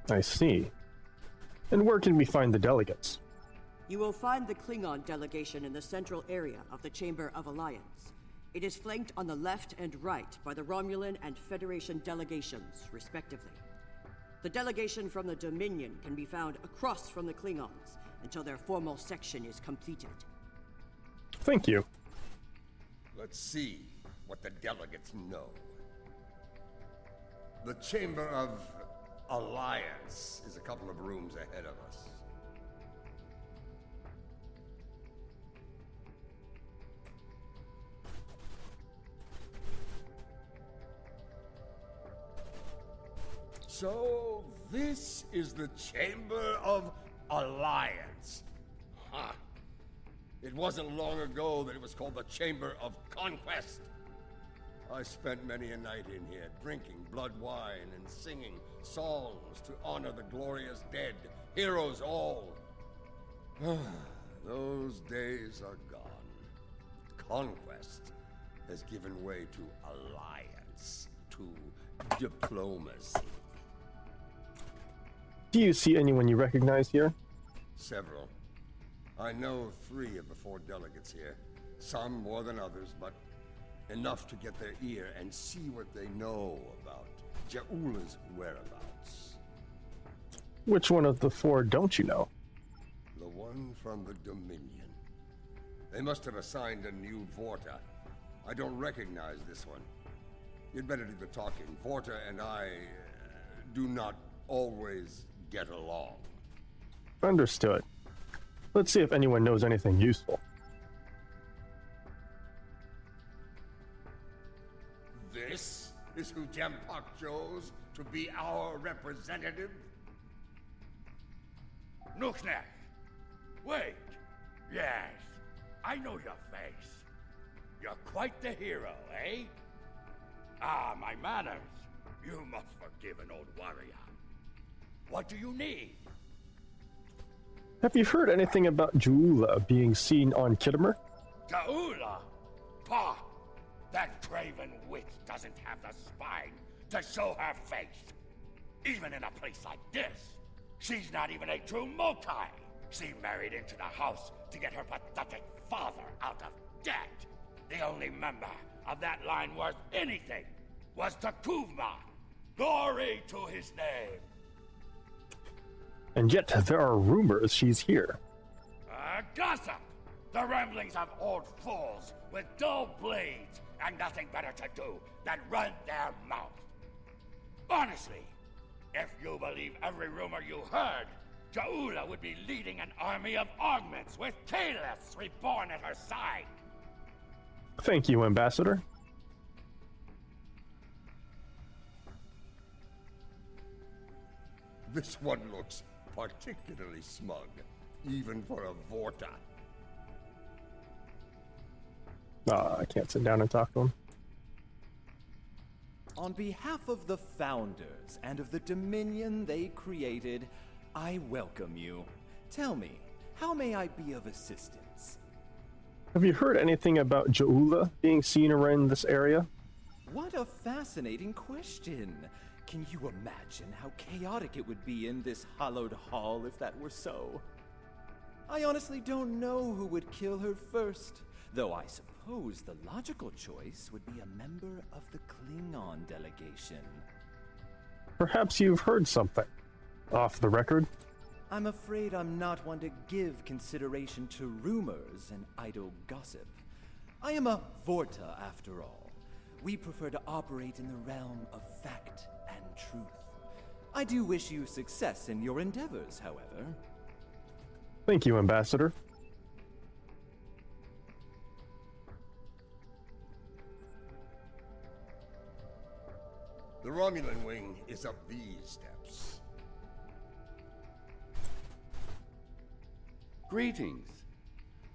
I see. And where can we find the delegates? You will find the Klingon delegation in the central area of the Chamber of Alliance. It is flanked on the left and right by the Romulan and Federation delegations, respectively. The delegation from the Dominion can be found across from the Klingons until their formal section is completed. Thank you. Let's see what the delegates know. The Chamber of Alliance is a couple of rooms ahead of us. So, this is the Chamber of Alliance. Huh. It wasn't long ago that it was called the Chamber of Conquest. I spent many a night in here, drinking blood wine and singing songs to honor the glorious dead, heroes all. Those days are gone. Conquest has given way to alliance, to diplomacy. Do you see anyone you recognize here? Several. I know 3 of the 4 delegates here. Some more than others, but enough to get their ear and see what they know about Ja'ula's whereabouts. Which one of the 4 don't you know? The one from the Dominion. They must have assigned a new Vorta. I don't recognize this one. You'd better do the talking. Vorta and I do not always get along. Understood. Let's see if anyone knows anything useful. This is who Jempak chose to be our representative? Nukhnek! Wait! Yes, I know your face. You're quite the hero, eh? Ah, my manners. You must forgive an old warrior. What do you need? Have you heard anything about Ja'ula being seen on Kittimer? Ja'ula? Pah! That craven witch doesn't have the spine to show her face. Even in a place like this, she's not even a true Mokai. She married into the house to get her pathetic father out of debt. The only member of that line worth anything was Takuvma. Glory to his name. And yet there are rumors she's here. Gossip! The ramblings of old fools with dull blades and nothing better to do than run their mouth. Honestly, if you believe every rumor you heard, Ja'ula would be leading an army of augments with Kalis reborn at her side. Thank you, Ambassador. This one looks particularly smug, even for a Vorta. I can't sit down and talk to him. On behalf of the Founders and of the Dominion they created, I welcome you. Tell me, how may I be of assistance? Have you heard anything about Ja'ula being seen around this area? What a fascinating question. Can you imagine how chaotic it would be in this hallowed hall if that were so? I honestly don't know who would kill her first, though I suppose the logical choice would be a member of the Klingon delegation. Perhaps you've heard something. Off the record? I'm afraid I'm not one to give consideration to rumors and idle gossip. I am a Vorta, after all. We prefer to operate in the realm of fact and truth. I do wish you success in your endeavors, however. Thank you, Ambassador. The Romulan wing is up these steps. Greetings.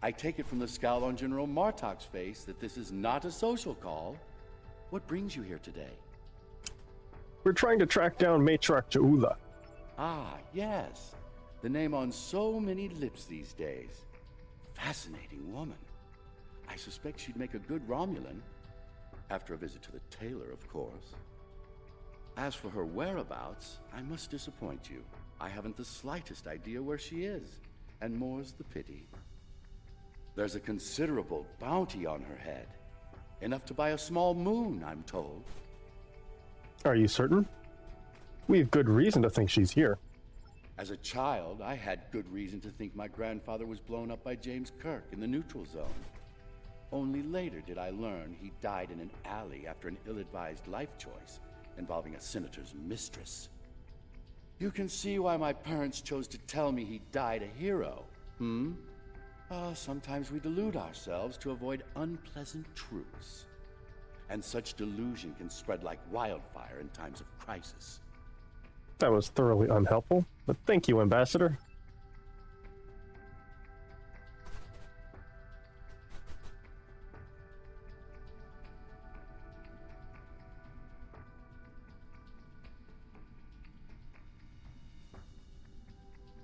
I take it from the scowl on General Martok's face that this is not a social call. What brings you here today? We're trying to track down Matriarch Jaula. Ah, yes. The name on so many lips these days. Fascinating woman. I suspect she'd make a good Romulan. After a visit to the tailor, of course. As for her whereabouts, I must disappoint you. I haven't the slightest idea where she is, and more's the pity. There's a considerable bounty on her head. Enough to buy a small moon, I'm told. Are you certain? We've good reason to think she's here. As a child, I had good reason to think my grandfather was blown up by James Kirk in the neutral zone. Only later did I learn he died in an alley after an ill-advised life choice involving a senator's mistress. You can see why my parents chose to tell me he died a hero, sometimes we delude ourselves to avoid unpleasant truths. And such delusion can spread like wildfire in times of crisis. That was thoroughly unhelpful, but thank you, Ambassador.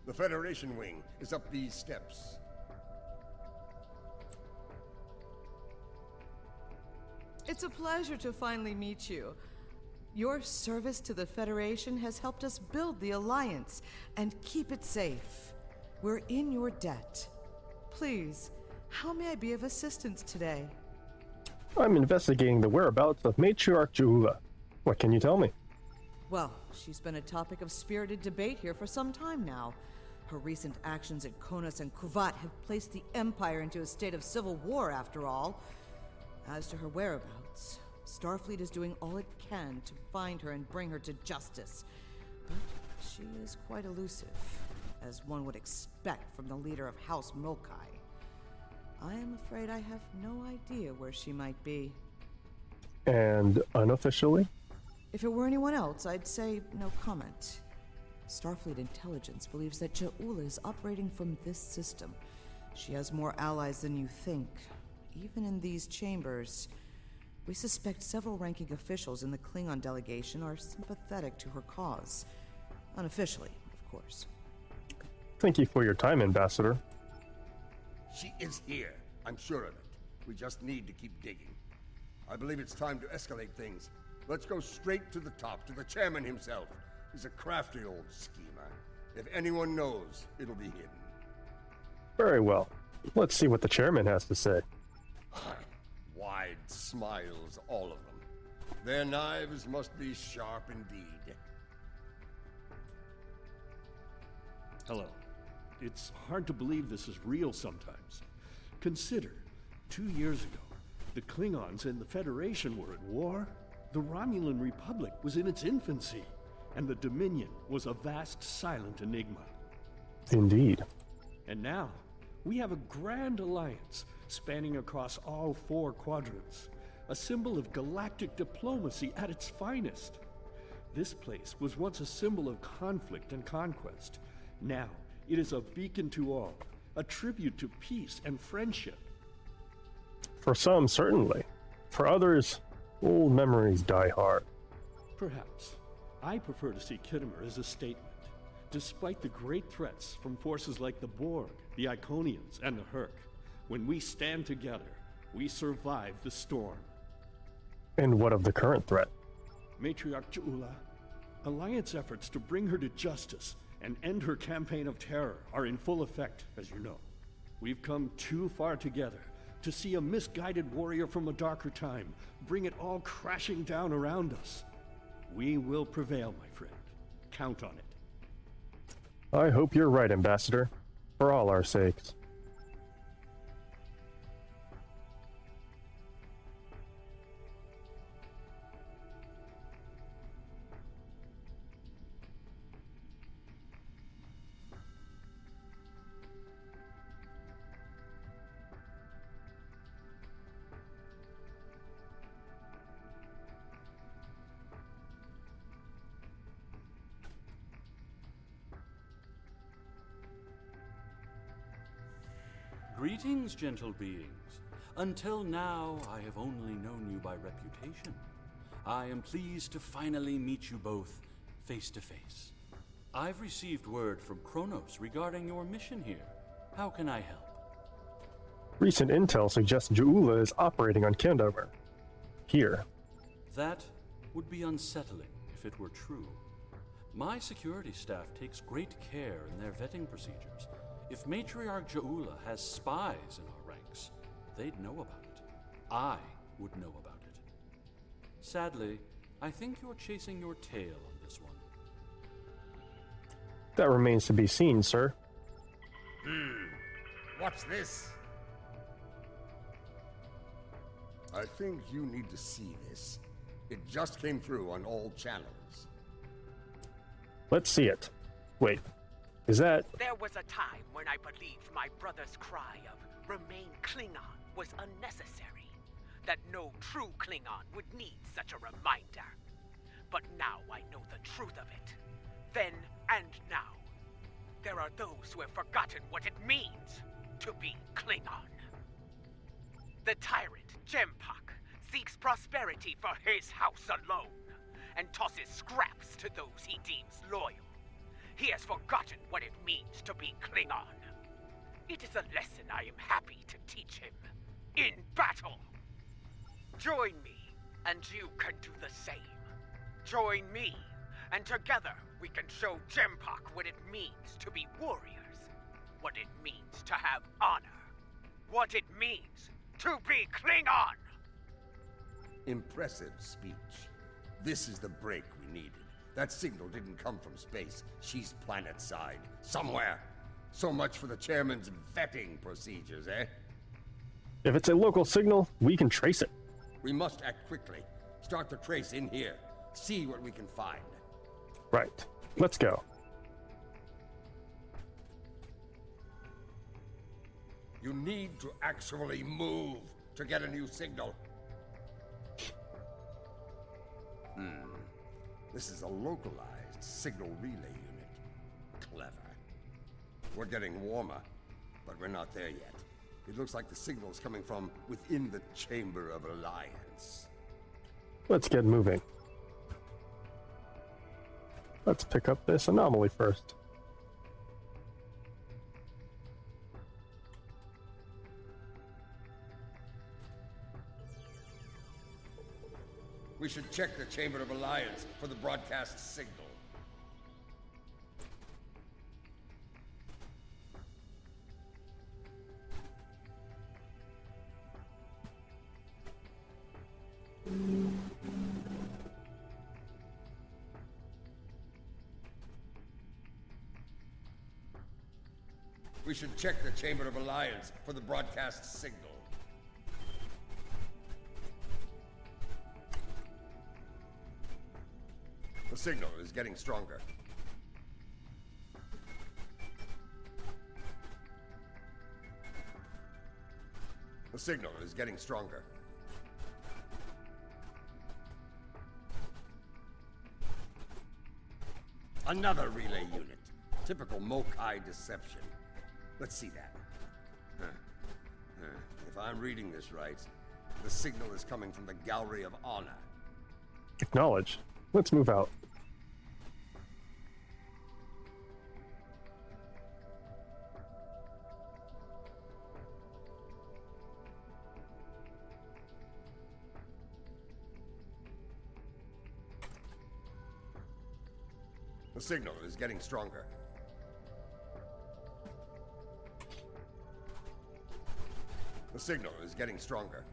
The Federation wing is up these steps. It's a pleasure to finally meet you. Your service to the Federation has helped us build the Alliance and keep it safe. We're in your debt. Please, how may I be of assistance today? I'm investigating the whereabouts of Matriarch Jaula. What can you tell me? Well, she's been a topic of spirited debate here for some time now. Her recent actions at Konos and Kuvat have placed the Empire into a state of civil war, after all. As to her whereabouts, Starfleet is doing all it can to find her and bring her to justice. But she is quite elusive, as one would expect from the leader of House Mokai. I am afraid I have no idea where she might be. And unofficially? If it were anyone else, I'd say no comment. Starfleet intelligence believes that Jaula is operating from this system. She has more allies than you think. Even in these chambers, we suspect several ranking officials in the Klingon delegation are sympathetic to her cause. Unofficially, of course. Thank you for your time, Ambassador. She is here. I'm sure of it. We just need to keep digging. I believe it's time to escalate things. Let's go straight to the top, to the chairman himself. He's a crafty old schemer. If anyone knows, it'll be him. Very well. Let's see what the chairman has to say. Wide smiles, all of them. Their knives must be sharp indeed. Hello. It's hard to believe this is real sometimes. Consider, 2 years ago, the Klingons and the Federation were at war. The Romulan Republic was in its infancy, and the Dominion was a vast silent enigma. Indeed. And now, we have a grand alliance spanning across all 4 quadrants, a symbol of galactic diplomacy at its finest. This place was once a symbol of conflict and conquest. Now, it is a beacon to all, a tribute to peace and friendship. For some, certainly. For others, old memories die hard. Perhaps. I prefer to see Kittimer as a statement. Despite the great threats from forces like the Borg, the Iconians, and the Herc, when we stand together, we survive the storm. And what of the current threat? Matriarch Jaula, Alliance efforts to bring her to justice and end her campaign of terror are in full effect, as you know. We've come too far together to see a misguided warrior from a darker time bring it all crashing down around us. We will prevail, my friend. Count on it. I hope you're right, Ambassador. For all our sakes. Greetings, gentle beings. Until now, I have only known you by reputation. I am pleased to finally meet you both face to face. I've received word from Kronos regarding your mission here. How can I help? Recent intel suggests Ju'ula is operating on Candover. Here. That would be unsettling if it were true. My security staff takes great care in their vetting procedures. If Matriarch Ju'ula has spies in our ranks, they'd know about it. I would know about it. Sadly, I think you're chasing your tail on this one. That remains to be seen, sir. What's this? I think you need to see this. It just came through on all channels. Let's see it. Wait, is that... There was a time when I believed my brother's cry of "Remain Klingon" was unnecessary. That no true Klingon would need such a reminder. But now I know the truth of it. Then and now. There are those who have forgotten what it means to be Klingon. The tyrant, Jempak, seeks prosperity for his house alone, and tosses scraps to those he deems loyal. He has forgotten what it means to be Klingon. It is a lesson I am happy to teach him. In battle! Join me, and you can do the same. Join me, and together we can show Jempak what it means to be warriors. What it means to have honor. What it means to be Klingon! Impressive speech. This is the break we needed. That signal didn't come from space. She's planet-side. Somewhere. So much for the chairman's vetting procedures, eh? If it's a local signal, we can trace it. We must act quickly. Start the trace in here. See what we can find. Right. Let's go. You need to actually move to get a new signal. This is a localized signal relay unit. Clever. We're getting warmer, but we're not there yet. It looks like the signal is coming from within the Chamber of Alliance. Let's get moving. Let's pick up this anomaly first. We should check the Chamber of Alliance for the broadcast signal. We should check the Chamber of Alliance for the broadcast signal. The signal is getting stronger. The signal is getting stronger. Another relay unit. Typical Mokai deception. Let's see that. If I'm reading this right, the signal is coming from the Gallery of Honor. Acknowledge. Let's move out. The signal is getting stronger. The signal is getting stronger.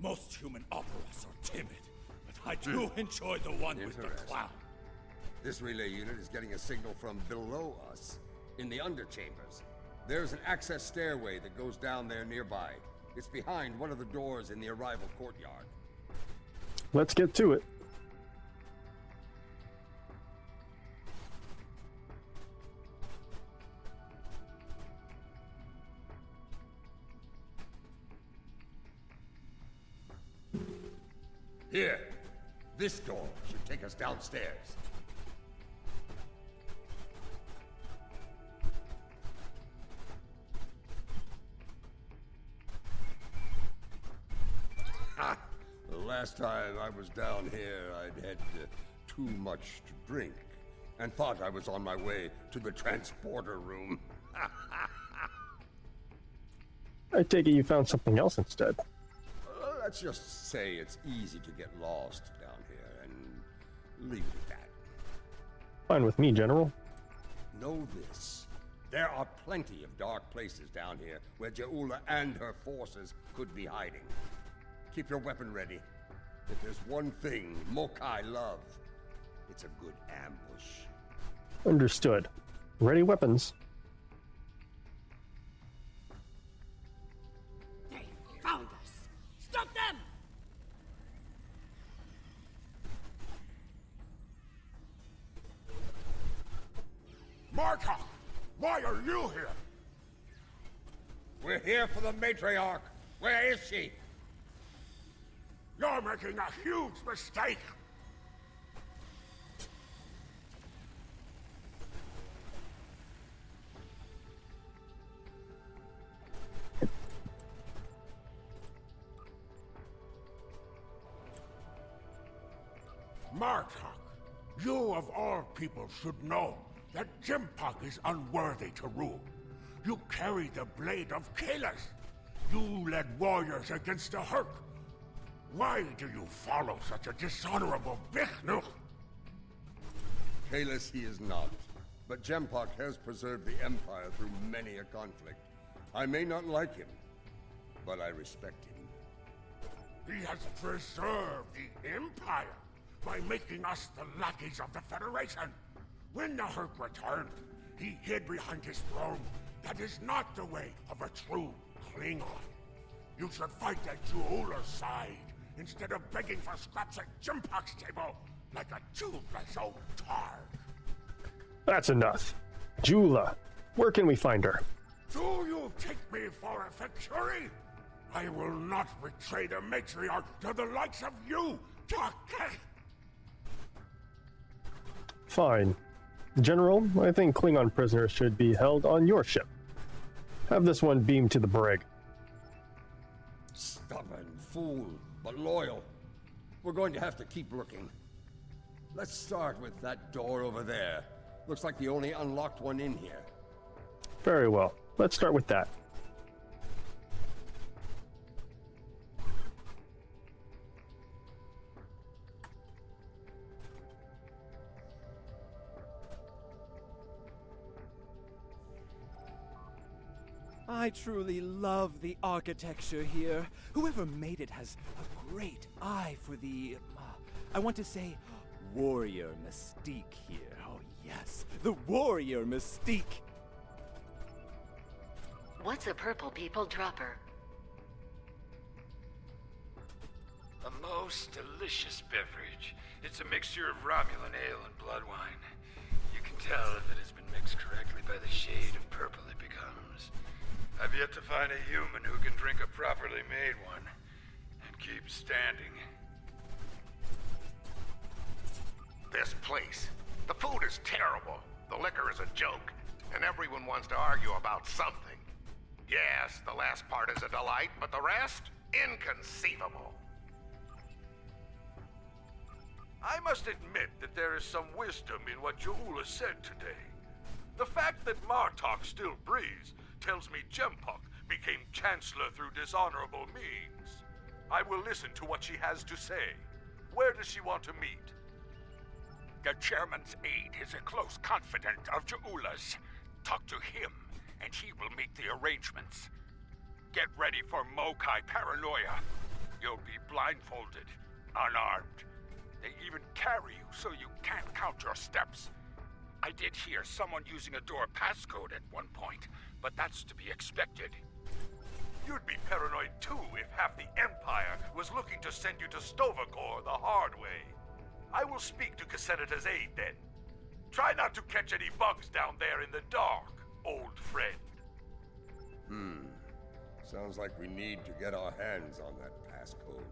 Most human operas are timid, but I do enjoy the one with the clown. This relay unit is getting a signal from below us, in the underchambers. There's an access stairway that goes down there nearby. It's behind one of the doors in the arrival courtyard. Let's get to it. Here, this door should take us downstairs. last time I was down here, I'd had too much to drink, and thought I was on my way to the transporter room. I take it you found something else instead. Let's just say it's easy to get lost down here, and leave it at that. Fine with me, General. Know this. There are plenty of dark places down here where Je'ula and her forces could be hiding. Keep your weapon ready. If there's one thing Mokai love, it's a good ambush. Understood. Ready weapons. They found us! Stop them! Martok! Why are you here? We're here for the matriarch. Where is she? You're making a huge mistake! Martok, you of all people should know that Jimpak is unworthy to rule. You carry the blade of Kalis. You led warriors against the Herc. Why do you follow such a dishonorable Bichnuch? Kalis he is not, but Jempak has preserved the Empire through many a conflict. I may not like him, but I respect him. He has preserved the Empire by making us the lackeys of the Federation. When the Herc returned, he hid behind his throne. That is not the way of a true Klingon. You should fight at Je'ula's side, instead of begging for scraps at Jimpak's table, like a toothless old targ. That's enough. Je'ula, where can we find her? Do you take me for a Fakuri? I will not betray the matriarch to the likes of you, Taketh! Fine. General, I think Klingon prisoners should be held on your ship. Have this one beamed to the brig. Stubborn fool, but loyal. We're going to have to keep looking. Let's start with that door over there. Looks like the only unlocked one in here. Very well. Let's start with that. I truly love the architecture here. Whoever made it has a great eye for the, I want to say, warrior mystique here. Oh yes, the warrior mystique. What's a purple people dropper? A most delicious beverage. It's a mixture of Romulan ale and blood wine. You can tell if it has been mixed correctly by the shade of purple it becomes. I've yet to find a human who can drink a properly made one and keep standing. This place. The food is terrible. The liquor is a joke. And everyone wants to argue about something. Yes, the last part is a delight, but the rest? Inconceivable. I must admit that there is some wisdom in what Je'ula said today. The fact that Martok still breathes tells me Jempak became Chancellor through dishonorable means. I will listen to what she has to say. Where does she want to meet? The chairman's aide is a close confidant of Je'ula's. Talk to him, and he will make the arrangements. Get ready for Mokai paranoia. You'll be blindfolded, unarmed. They even carry you so you can't count your steps. I did hear someone using a door passcode at one point, but that's to be expected. You'd be paranoid too if half the Empire was looking to send you to Stovacor the hard way. I will speak to Cassenita's aide then. Try not to catch any bugs down there in the dark, old friend. Sounds like we need to get our hands on that passcode.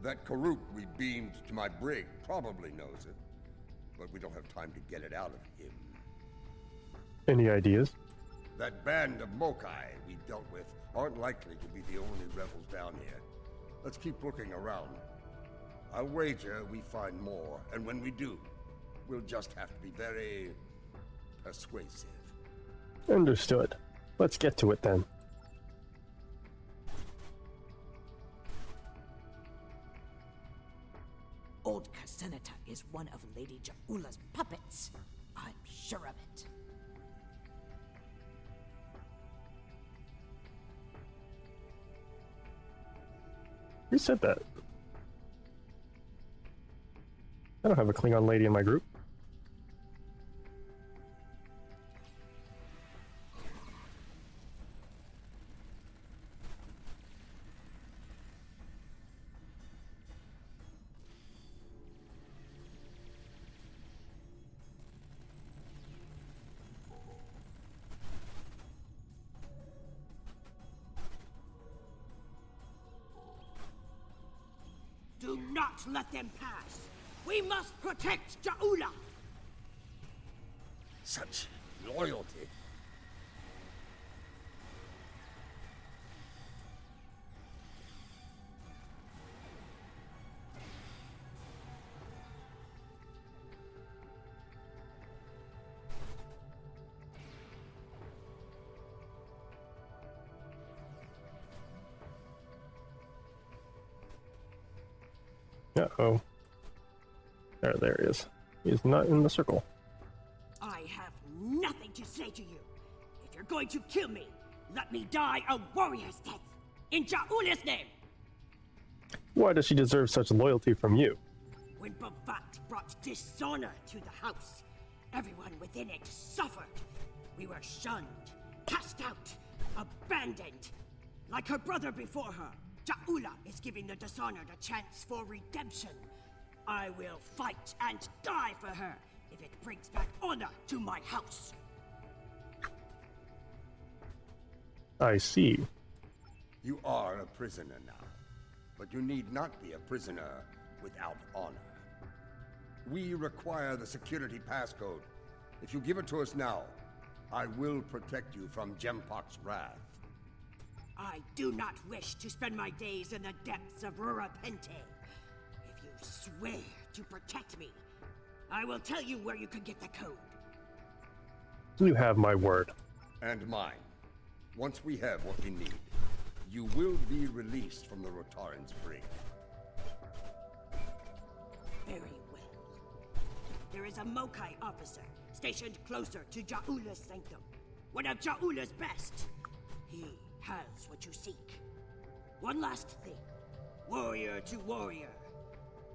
That Karuk we beamed to my brig probably knows it, but we don't have time to get it out of him. Any ideas? That band of Mokai we dealt with aren't likely to be the only rebels down here. Let's keep looking around. I'll wager we find more, and when we do, we'll just have to be very persuasive. Understood. Let's get to it then. Old Casenata is one of Lady Jaula's puppets. I'm sure of it. Who said that? I don't have a Klingon lady in my group. Do not let them pass. We must protect Jaula. Such loyalty. Uh-oh. There he is. He's not in the circle. I have nothing to say to you. If you're going to kill me, let me die a warrior's death. In Jaula's name. Why does she deserve such loyalty from you? When Bavat brought dishonor to the house, everyone within it suffered. We were shunned, cast out, abandoned. Like her brother before her, Jaula is giving the dishonored a chance for redemption. I will fight and die for her if it brings back honor to my house. I see. You are a prisoner now, but you need not be a prisoner without honor. We require the security passcode. If you give it to us now, I will protect you from Jempok's wrath. I do not wish to spend my days in the depths of Rurapente. If you swear to protect me, I will tell you where you can get the code. You have my word. And mine. Once we have what we need, you will be released from the Rotaran's brig. Very well. There is a Mokai officer stationed closer to Jaula's sanctum. One of Jaula's best. He has what you seek. One last thing. Warrior to warrior.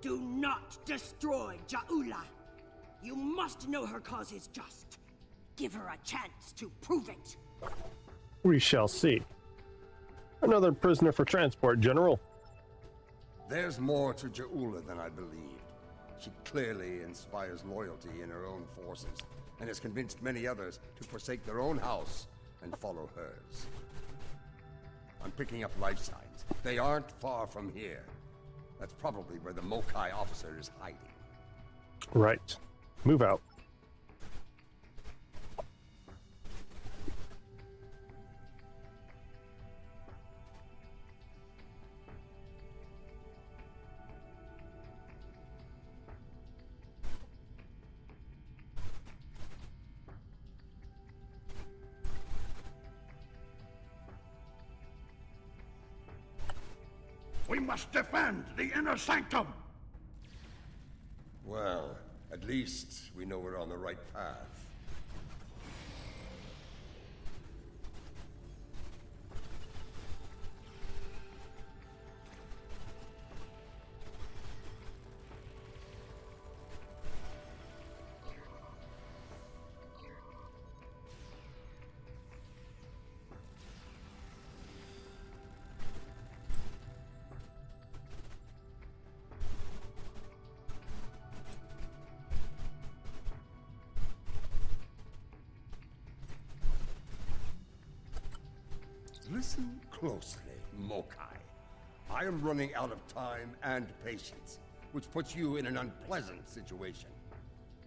Do not destroy Jaula. You must know her cause is just. Give her a chance to prove it. We shall see. Another prisoner for transport, General. There's more to Jaula than I believed. She clearly inspires loyalty in her own forces, and has convinced many others to forsake their own house and follow hers. I'm picking up life signs. They aren't far from here. That's probably where the Mokai officer is hiding. Right. Move out. We must defend the inner sanctum! Well, at least we know we're on the right path. Listen closely, Mokai. I am running out of time and patience, which puts you in an unpleasant situation.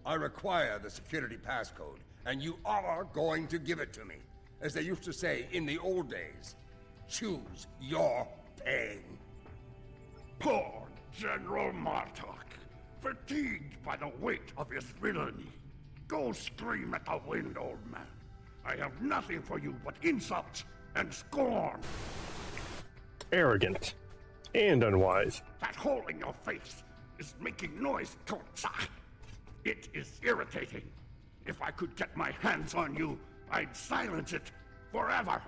I require the security passcode, and you are going to give it to me. As they used to say in the old days, choose your pain. Poor General Martok, fatigued by the weight of his villainy. Go scream at the wind, old man. I have nothing for you but insults and scorn. Arrogant. And unwise. That hole in your face is making noise, Torza. It is irritating. If I could get my hands on you, I'd silence it forever.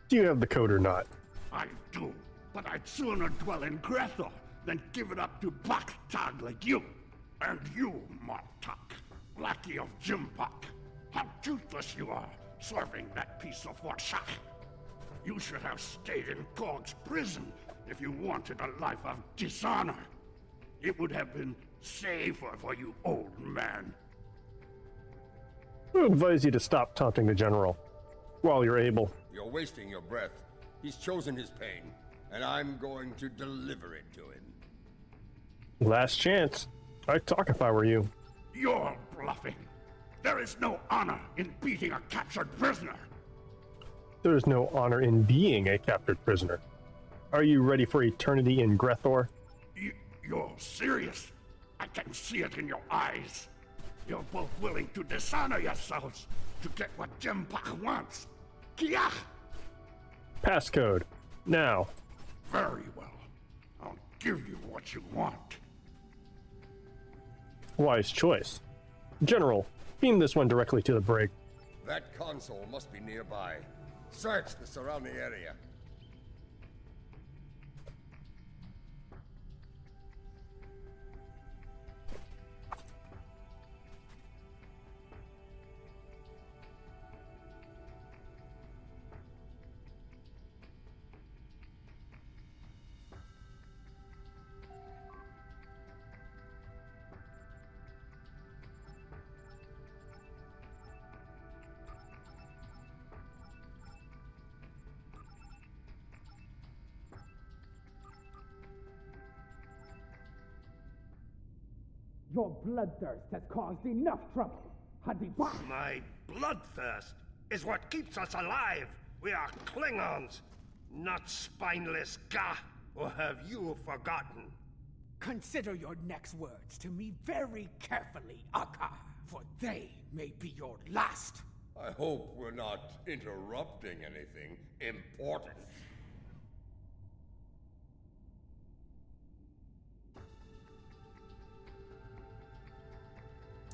Do you have the code or not? I do, but I'd sooner dwell in Grethor than give it up to Baktag like you. And you, Martok, lackey of Jimpak. How toothless you are, serving that piece of Warshak. You should have stayed in Gog's prison if you wanted a life of dishonor. It would have been safer for you, old man. I advise you to stop taunting the general while you're able. You're wasting your breath. He's chosen his pain, and I'm going to deliver it to him. Last chance. I'd talk if I were you. You're bluffing. There is no honor in beating a captured prisoner. There's no honor in being a captured prisoner. Are you ready for eternity in Grethor? You're serious? I can see it in your eyes. You're both willing to dishonor yourselves to get what Jimpak wants. Kiach! Passcode. Now. Very well. I'll give you what you want. Wise choice. General, beam this one directly to the brig. That console must be nearby. Search the surrounding area. Your bloodthirst has caused enough trouble. Hadibah! My bloodthirst is what keeps us alive. We are Klingons, not spineless Gah. Or have you forgotten? Consider your next words to me very carefully, Akka, for they may be your last. I hope we're not interrupting anything important.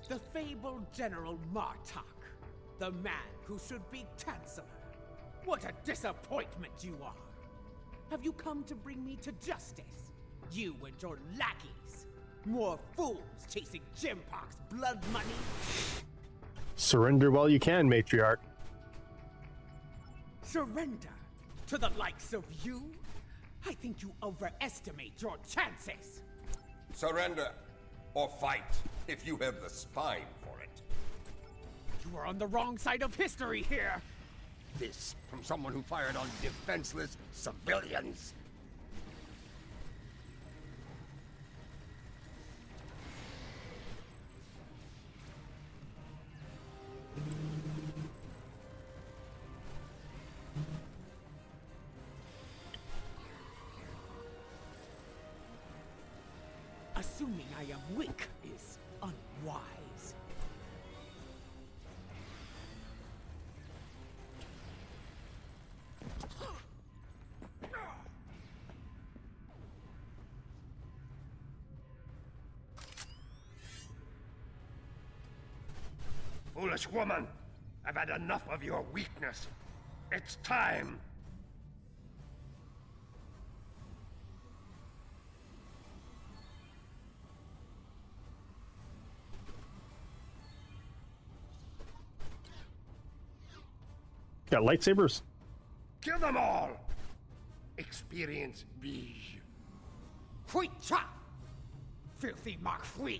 The fabled General Martok, the man who should be Chancellor. What a disappointment you are! Have you come to bring me to justice? You and your lackeys. More fools chasing Jimpak's blood money? Surrender while you can, Matriarch. Surrender? To the likes of you? I think you overestimate your chances. Surrender, or fight, if you have the spine for it. You are on the wrong side of history here. This from someone who fired on defenseless civilians. Assuming I am weak is unwise. Foolish woman, I've had enough of your weakness. It's time. Got lightsabers? Kill them all! Experience B. Hui Cha! Filthy Mark Hui!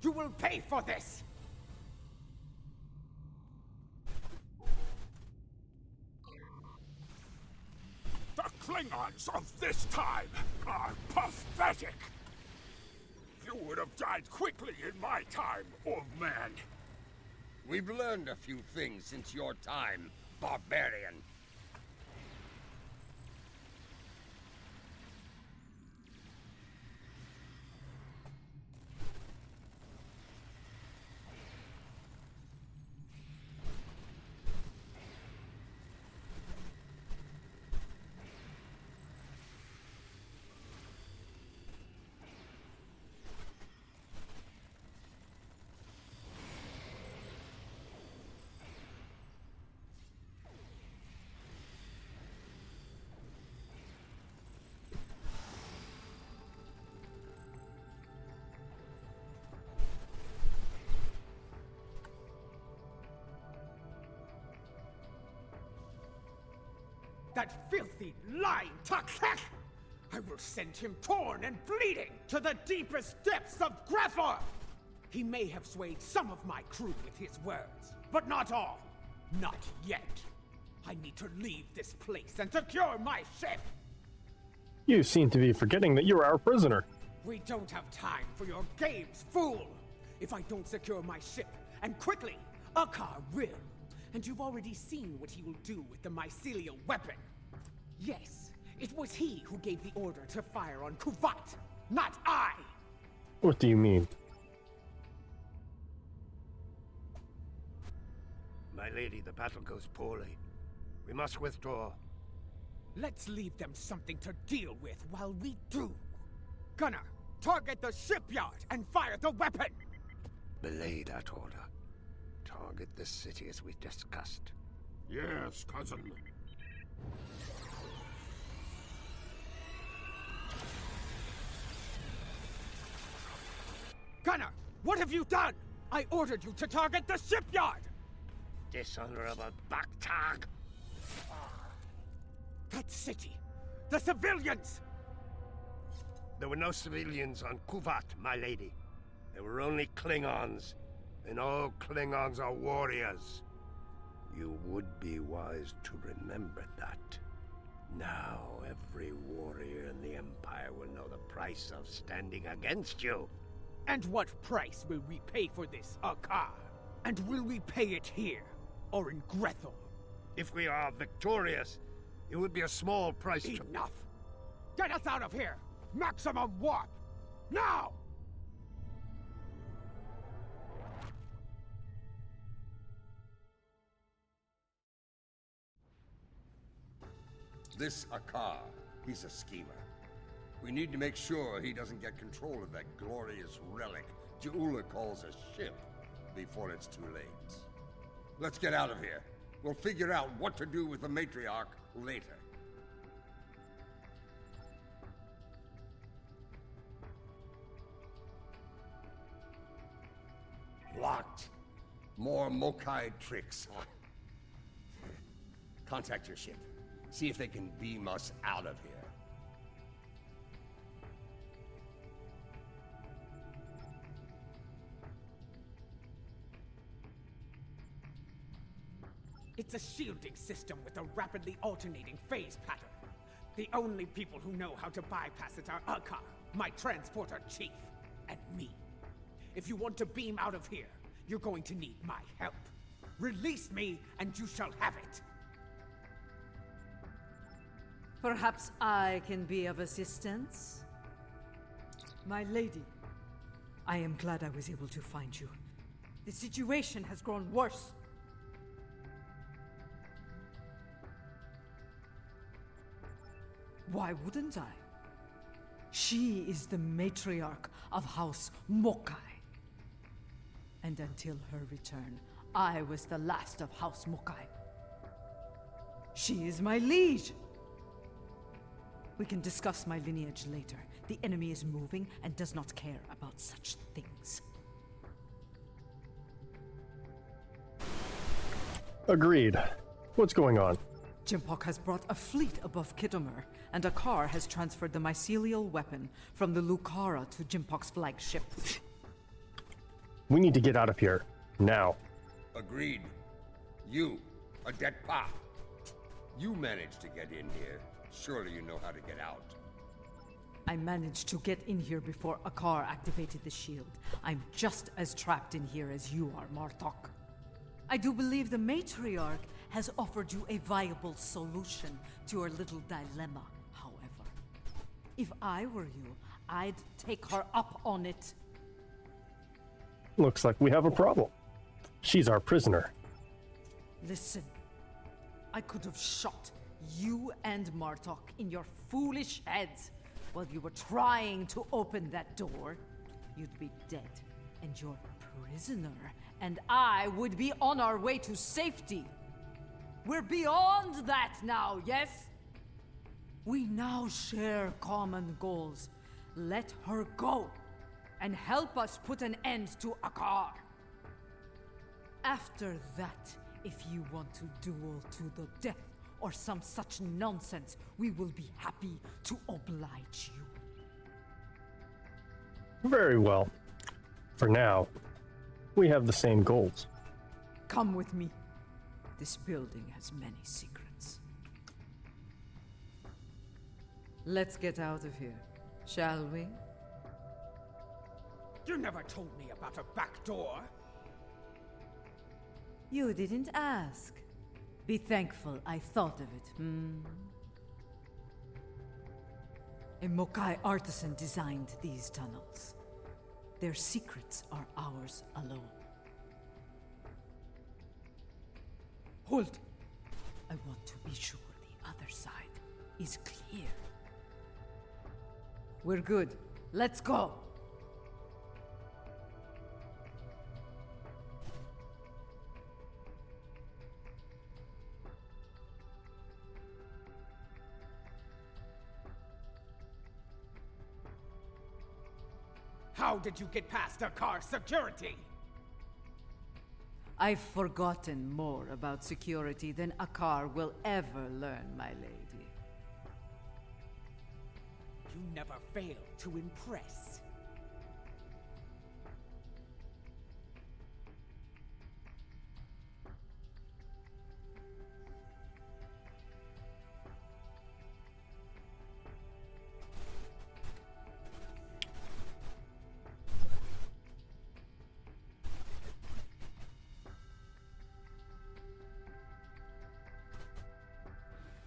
You will pay for this! The Klingons of this time are pathetic! You would have died quickly in my time, old man. We've learned a few things since your time, barbarian. that filthy, lying Takek! I will send him torn and bleeding to the deepest depths of Grethor! He may have swayed some of my crew with his words, but not all. Not yet. I need to leave this place and secure my ship! You seem to be forgetting that you're our prisoner. We don't have time for your games, fool! If I don't secure my ship, and quickly, Akar will. And you've already seen what he will do with the mycelial weapon. Yes, it was he who gave the order to fire on Kuvat, not I! What do you mean? My lady, the battle goes poorly. We must withdraw. Let's leave them something to deal with while we do. Gunner, target the shipyard and fire the weapon! Belay that order. Target the city as we discussed. Yes, cousin. Gunner, what have you done? I ordered you to target the shipyard! Dishonorable Baktag! That city! The civilians! There were no civilians on Kuvat, my lady. There were only Klingons. And all Klingons are warriors. You would be wise to remember that. Now every warrior in the Empire will know the price of standing against you. And what price will we pay for this, Akar? And will we pay it here, or in Grethor? If we are victorious, it would be a small price to— Enough! Get us out of here! Maximum warp! Now! This Akar, he's a schemer. We need to make sure he doesn't get control of that glorious relic Ja'ula calls a ship before it's too late. Let's get out of here. We'll figure out what to do with the matriarch later. Locked. More Mokai tricks. Contact your ship. See if they can beam us out of here. It's a shielding system with a rapidly alternating phase pattern. The only people who know how to bypass it are Akar, my transporter chief, and me. If you want to beam out of here, you're going to need my help. Release me, and you shall have it. Perhaps I can be of assistance? My lady, I am glad I was able to find you. The situation has grown worse. Why wouldn't I? She is the matriarch of House Mokai. And until her return, I was the last of House Mokai. She is my liege. We can discuss my lineage later. The enemy is moving and does not care about such things. Agreed. What's going on? Jimpok has brought a fleet above Kittimer, and Akar has transferred the mycelial weapon from the Lucara to Jimpok's flagship. We need to get out of here. Now. Agreed. You, Adet Pa. You managed to get in here. Surely you know how to get out. I managed to get in here before Akar activated the shield. I'm just as trapped in here as you are, Martok. I do believe the matriarch has offered you a viable solution to your little dilemma, however. If I were you, I'd take her up on it. Looks like we have a problem. She's our prisoner. Listen, I could have shot you and Martok in your foolish heads while you were trying to open that door. You'd be dead, and your prisoner and I would be on our way to safety. We're beyond that now, yes? We now share common goals. Let her go, and help us put an end to Akar. After that, if you want to duel to the death or some such nonsense, we will be happy to oblige you. Very well. For now, we have the same goals. Come with me. This building has many secrets. Let's get out of here, shall we? You never told me about a back door. You didn't ask. Be thankful I thought of it, A Mokai artisan designed these tunnels. Their secrets are ours alone. Hold! I want to be sure the other side is clear. We're good. Let's go! How did you get past the car security? I've forgotten more about security than a car will ever learn, my lady. You never fail to impress.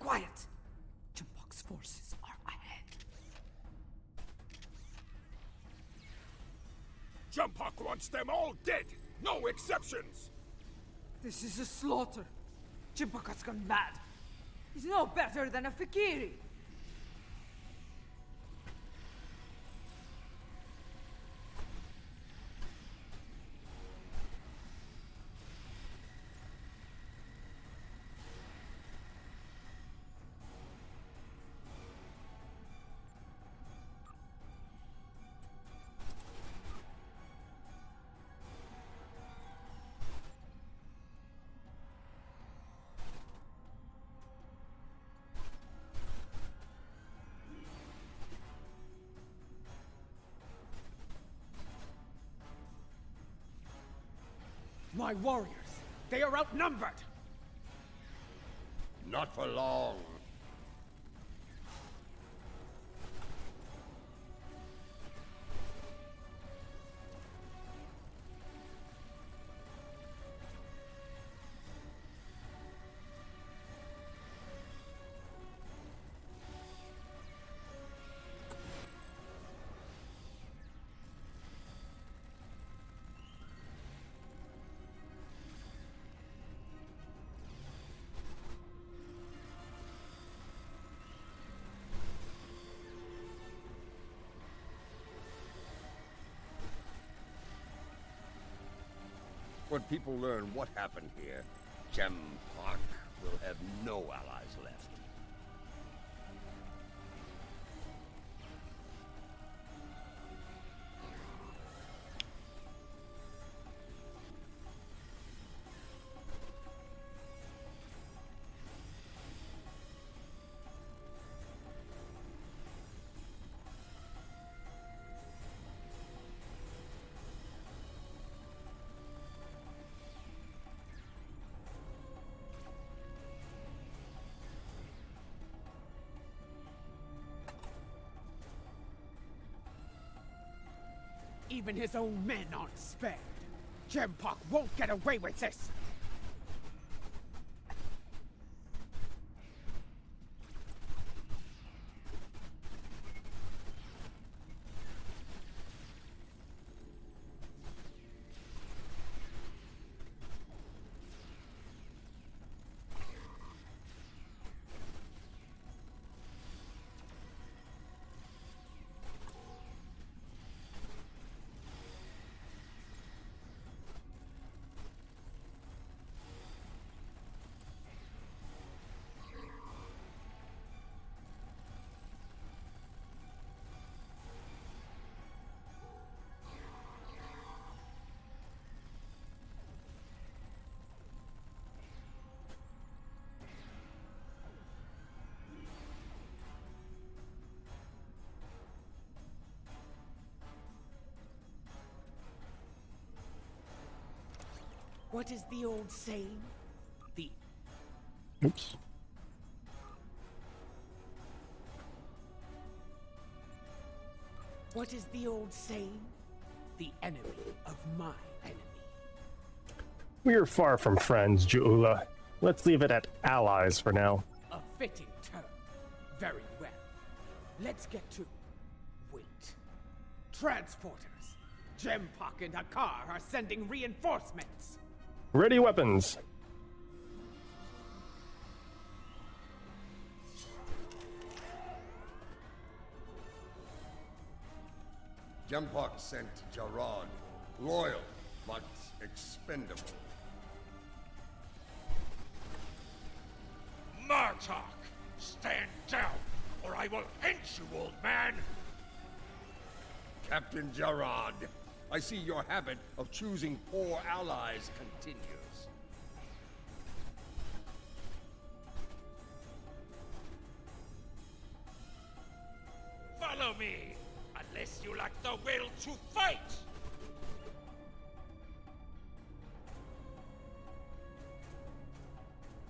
Quiet! Jumpok's forces are ahead. Jumpok wants them all dead! No exceptions! This is a slaughter. Jumpok has gone mad. He's no better than a Fakiri. My warriors, they are outnumbered! Not for long. When people learn what happened here, Jempak will have no allies left. Even his own men aren't spared. Jempak won't get away with this! What is the old saying? The Oops. What is the old saying? The enemy of my enemy. We are far from friends, Ju'ula. Let's leave it at allies for now. A fitting term. Very well. Let's get to... Wait. Transporters. Jempak and Hakar are sending reinforcements. Ready weapons. Jempak sent Jarad, loyal but expendable. Martok, stand down, or I will end you, old man! Captain Jarad, I see your habit of choosing poor allies continues. Follow me, unless you lack the will to fight!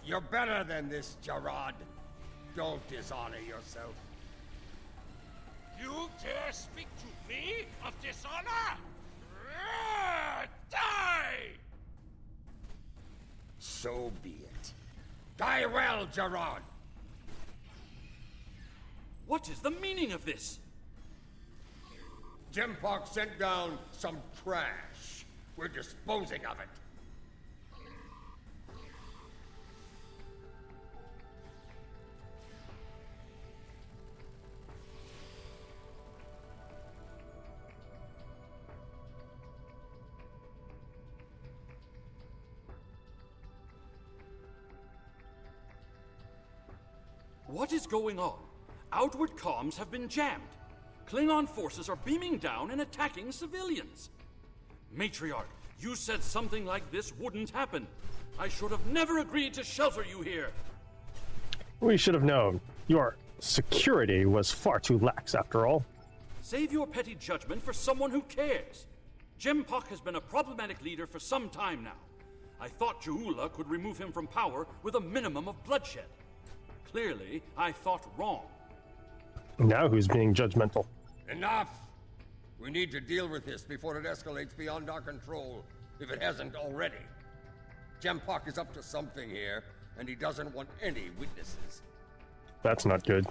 You're better than this, Jarad. Don't dishonor yourself. You dare speak to me of dishonor? Die! So be it. Die well, Jarad! What is the meaning of this? Jempak sent down some trash. We're disposing of it. What is going on? Outward comms have been jammed. Klingon forces are beaming down and attacking civilians. Matriarch, you said something like this wouldn't happen. I should have never agreed to shelter you here. We should have known. Your security was far too lax after all. Save your petty judgment for someone who cares. Jempak has been a problematic leader for some time now. I thought Ju'ula could remove him from power with a minimum of bloodshed. Clearly, I thought wrong. Now who's being judgmental? Enough! We need to deal with this before it escalates beyond our control, if it hasn't already. Jempak is up to something here, and he doesn't want any witnesses. That's not good.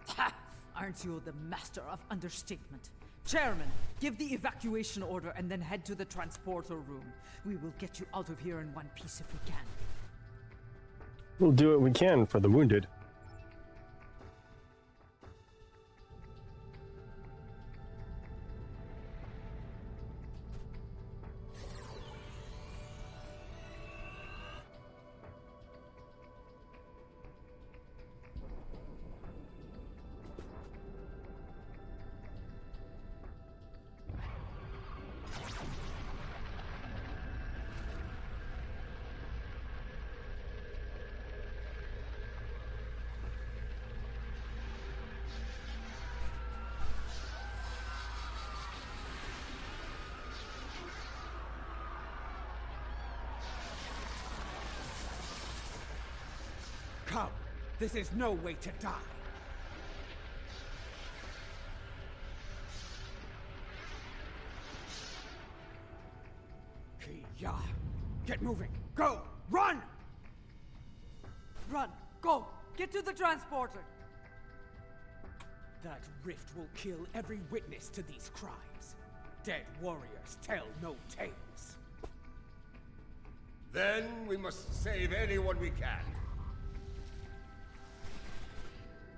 Ha! Aren't you the master of understatement? Chairman, give the evacuation order and then head to the transporter room. We will get you out of here in one piece if we can. We'll do what we can for the wounded. Come, this is no way to die. Kia, get moving. Go, run! Run, go, get to the transporter. That rift will kill every witness to these crimes. Dead warriors tell no tales. Then we must save anyone we can.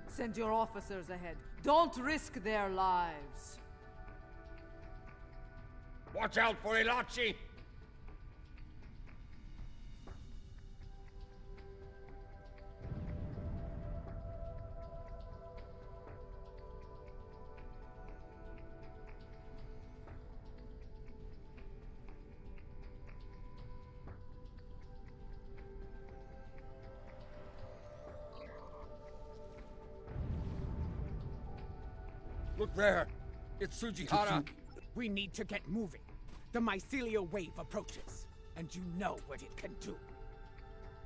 Send your officers ahead. Don't risk their lives. Watch out for Ilachi! Look there! It's Sujihara! We need to get moving. The mycelial wave approaches. and you know what it can do.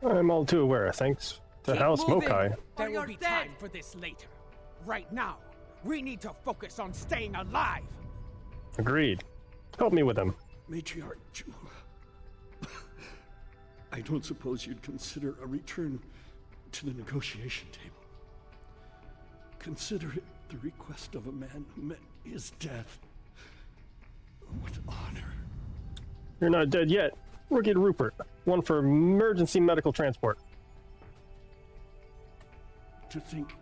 I'm all too aware, thanks to Keep House moving, Mokai. There will be time for this later. Right now, we need to focus on staying alive. Agreed. Help me with him. Matriarch Jewel, I don't suppose you'd consider a return to the negotiation table. Consider it the request of a man who met his death with honor. You're not dead yet. Rookie to Rupert. One for emergency medical transport. To think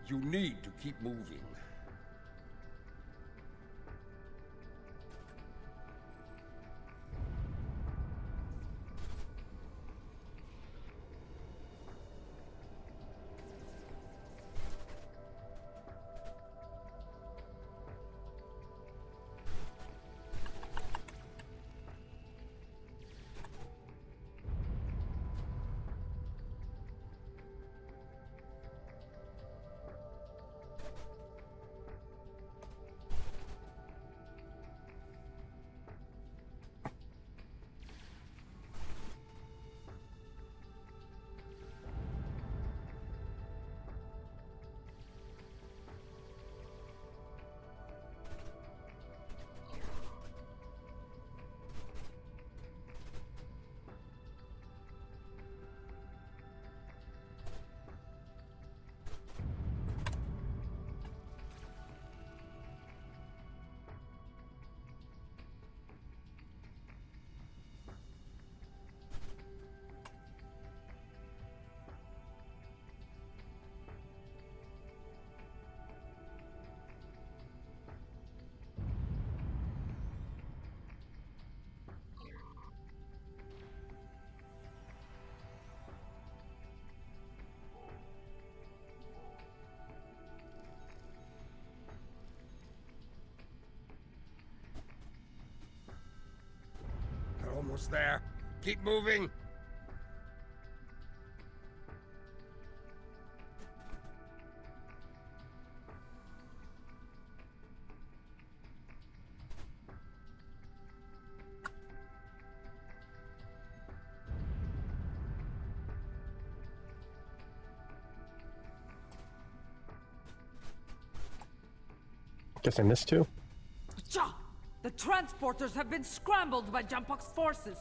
You need to keep moving. They're almost there. Keep moving. Guess I missed two. Cha! The transporters have been scrambled by Jampok's forces.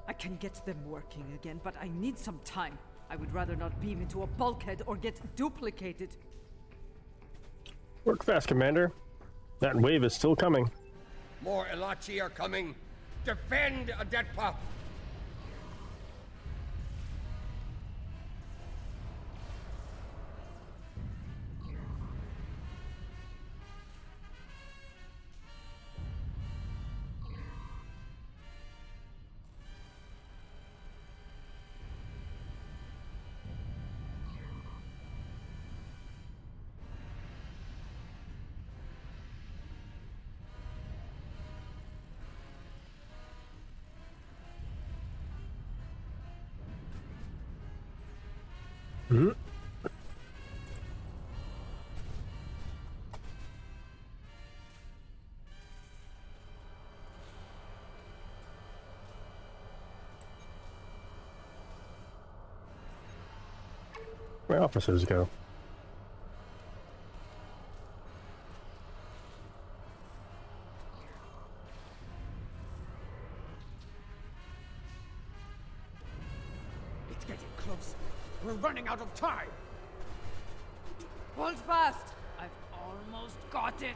I can get them working again, but I need some time. I would rather not beam into a bulkhead or get duplicated. Work fast, Commander. That wave is still coming. More Elachi are coming. Defend Adetpa! Hmm? Where officers go? It's getting close. We're running out of time. Hold fast! I've almost got it!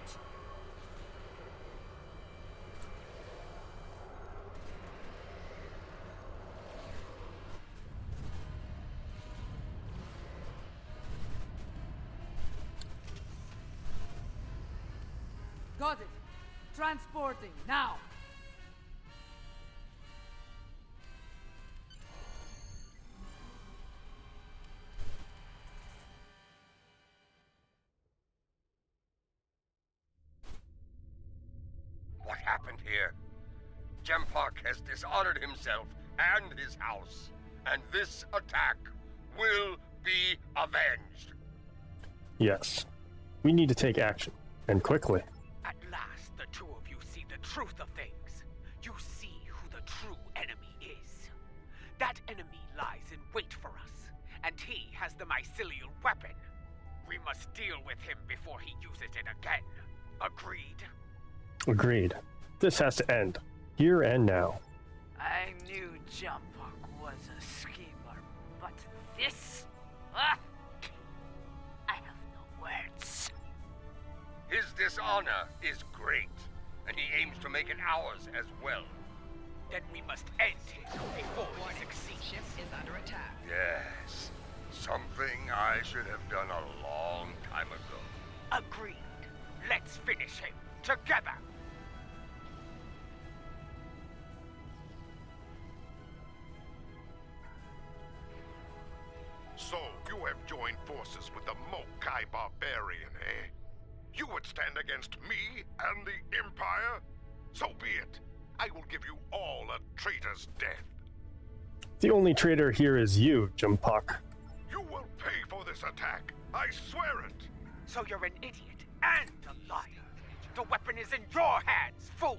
Got it. Transporting, now! What happened here? Jempak has dishonored himself and his house, and this attack will be avenged. Yes. We need to take action, and quickly. At last, the two of you see the truth of things. You see who the true enemy is. That enemy lies in wait for us, and he has the mycelial weapon. We must deal with him before he uses it again. Agreed? Agreed. This has to end. Here and now. I knew Jempak was a schemer, but this? Ah! I have no words. His dishonor is great, and he aims to make it ours as well. Then we must end him before he succeeds. Ship is under attack. Yes. Something I should have done a long time ago. Agreed. Let's finish him together. So, you have joined forces with the Mokai barbarian, eh? You would stand against me and the Empire? So be it. I will give you all a traitor's death. The only traitor here is you, Jempak. You will pay for this attack. I swear it. So you're an idiot and a liar. The weapon is in your hands, fool.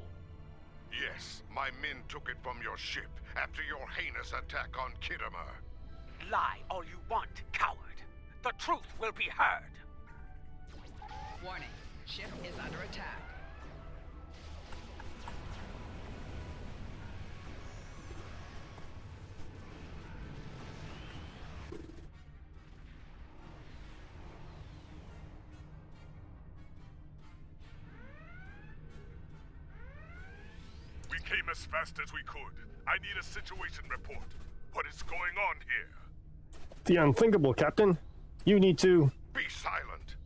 Yes, my men took it from your ship after your heinous attack on Kittimer. Lie all you want, coward. The truth will be heard. Warning. Ship is under attack. We came as fast as we could. I need a situation report. What is going on here? The unthinkable, Captain. You need to... Be silent.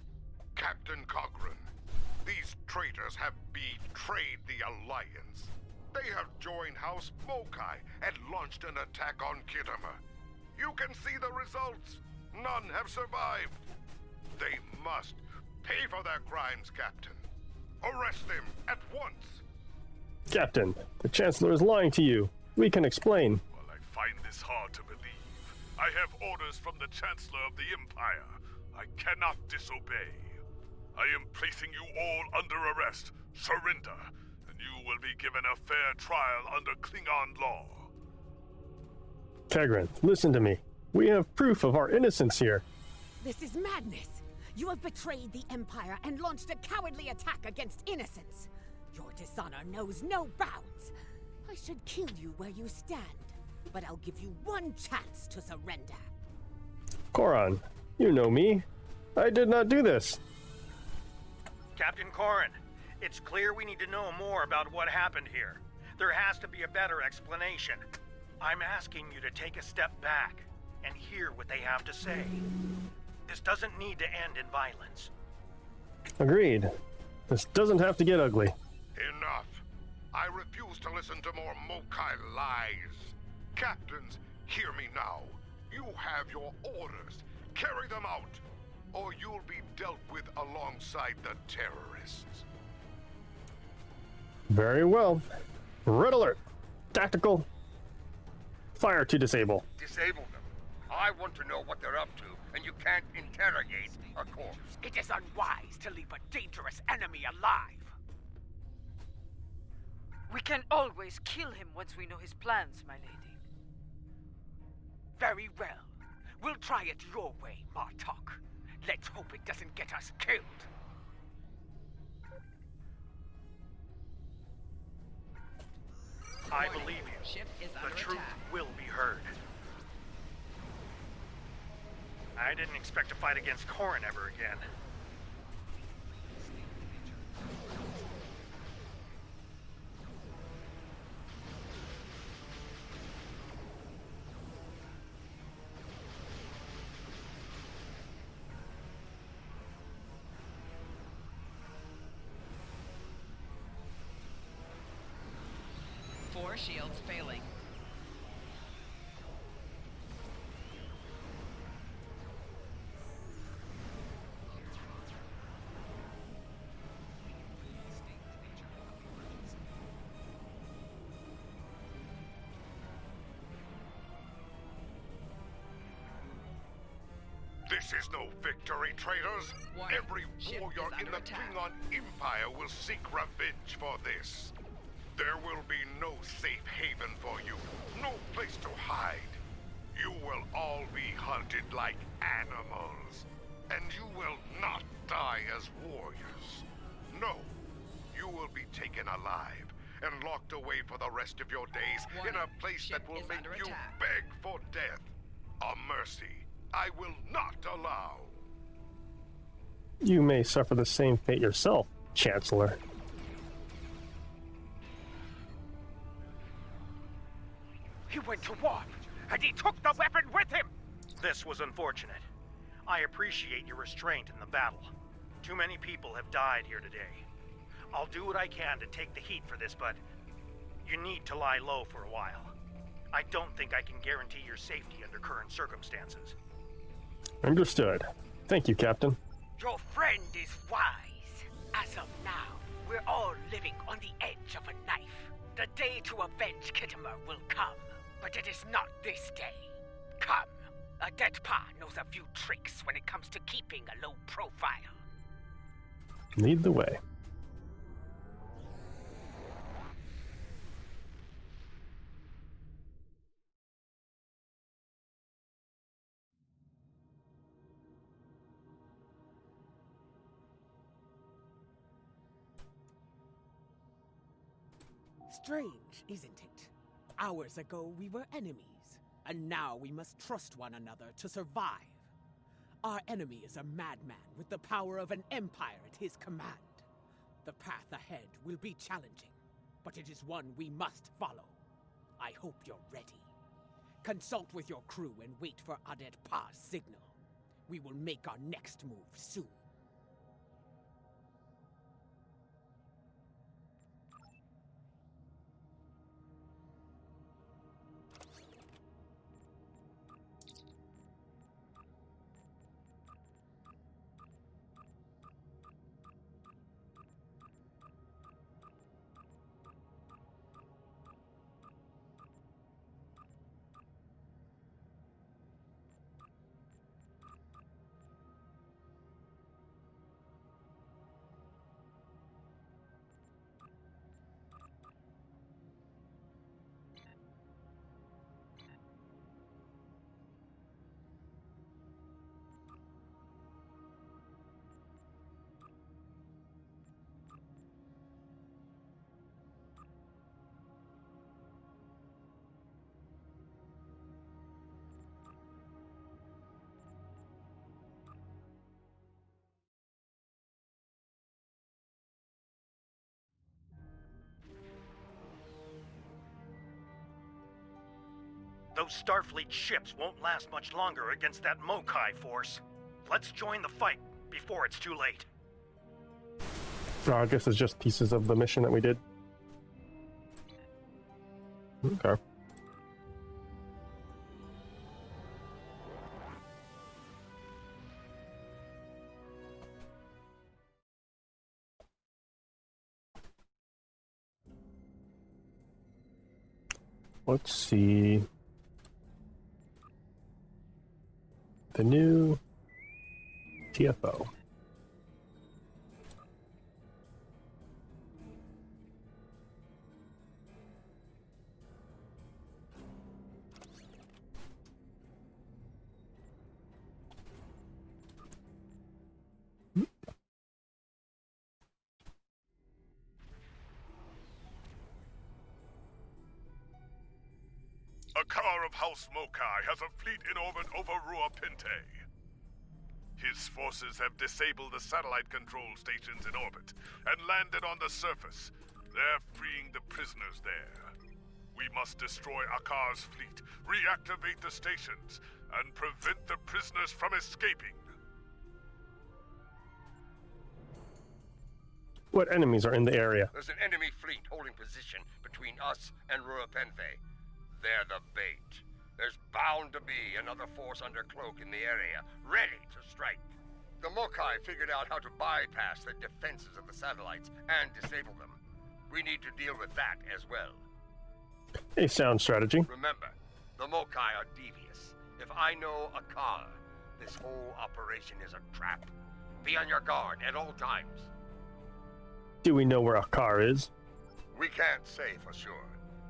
Captain Coghren. These traitors have betrayed the Alliance. They have joined House Mokai and launched an attack on Kittimer. You can see the results. None have survived. They must pay for their crimes, Captain. Arrest them at once. Captain, the Chancellor is lying to you. We can explain. Well, I find this hard to believe. I have orders from the Chancellor of the Empire. I cannot disobey. I am placing you all under arrest. Surrender, and you will be given a fair trial under Klingon law. Cagrin, listen to me. We have proof of our innocence here. This is madness. You have betrayed the Empire and launched a cowardly attack against innocents. Your dishonor knows no bounds. I should kill you where you stand, but I'll give you one chance to surrender. Koran, you know me. I did not do this. Captain Koran, it's clear we need to know more about what happened here. There has to be a better explanation. I'm asking you to take a step back and hear what they have to say. This doesn't need to end in violence. Agreed. This doesn't have to get ugly. Enough. I refuse to listen to more Mokai lies. Captains, hear me now. You have your orders. Carry them out, or you'll be dealt with alongside the terrorists. Very well. Red alert. Tactical. Fire to disable. Disable them. I want to know what they're up to, and you can't interrogate a corpse. It is unwise to leave a dangerous enemy alive. We can always kill him once we know his plans, my lady. Very well. We'll try it your way, Martok. Let's hope it doesn't get us killed. I believe you. Ship is The under truth attack. will be heard. I didn't expect to fight against Koran ever again. Your shield's failing. This is no victory, traitors. Warning. Every Ship warrior is in under the attack. Klingon Empire will seek revenge for this. There will be no safe haven for you, no place to hide. You will all be hunted like animals, and you will not die as warriors. No, you will be taken alive and locked away for the rest of your days in a place Ship that will is make under you attack. beg for death. A mercy I will not allow. You may suffer the same fate yourself, Chancellor. He went to war, and he took the weapon with him! This was unfortunate. I appreciate your restraint in the battle. Too many people have died here today. I'll do what I can to take the heat for this, but you need to lie low for a while. I don't think I can guarantee your safety under current circumstances. Understood. Thank you, Captain. Your friend is wise. As of now, we're all living on the edge of a knife. The day to avenge Kittimer will come, but it is not this day. Come. A dead pa knows a few tricks when it comes to keeping a low profile. Lead the way. Strange, isn't it? Hours ago we were enemies, and now we must trust one another to survive. Our enemy is a madman with the power of an empire at his command. The path ahead will be challenging, but it is one we must follow. I hope you're ready. Consult with your crew and wait for Adet Pa's signal. We will make our next move soon. Those Starfleet ships won't last much longer against that Mokai force. Let's join the fight before it's too late. I guess it's just pieces of the mission that we did. Okay. Let's see. The new TFO. A car of House Mokai has a fleet in orbit over Rua Pinte. His forces have disabled the satellite control stations in orbit and landed on the surface. They're freeing the prisoners there. We must destroy Akar's fleet, reactivate the stations, and prevent the prisoners from escaping. What enemies are in the area? There's an enemy fleet holding position between us and Ruapenthe. They're the bait. There's bound to be another force under cloak in the area, ready to strike. The Mokai figured out how to bypass the defenses of the satellites and disable them. We need to deal with that as well. A sound strategy. Remember, the Mokai are devious. If I know a car, this whole operation is a trap. Be on your guard at all times. Do we know where Akar is? We can't say for sure,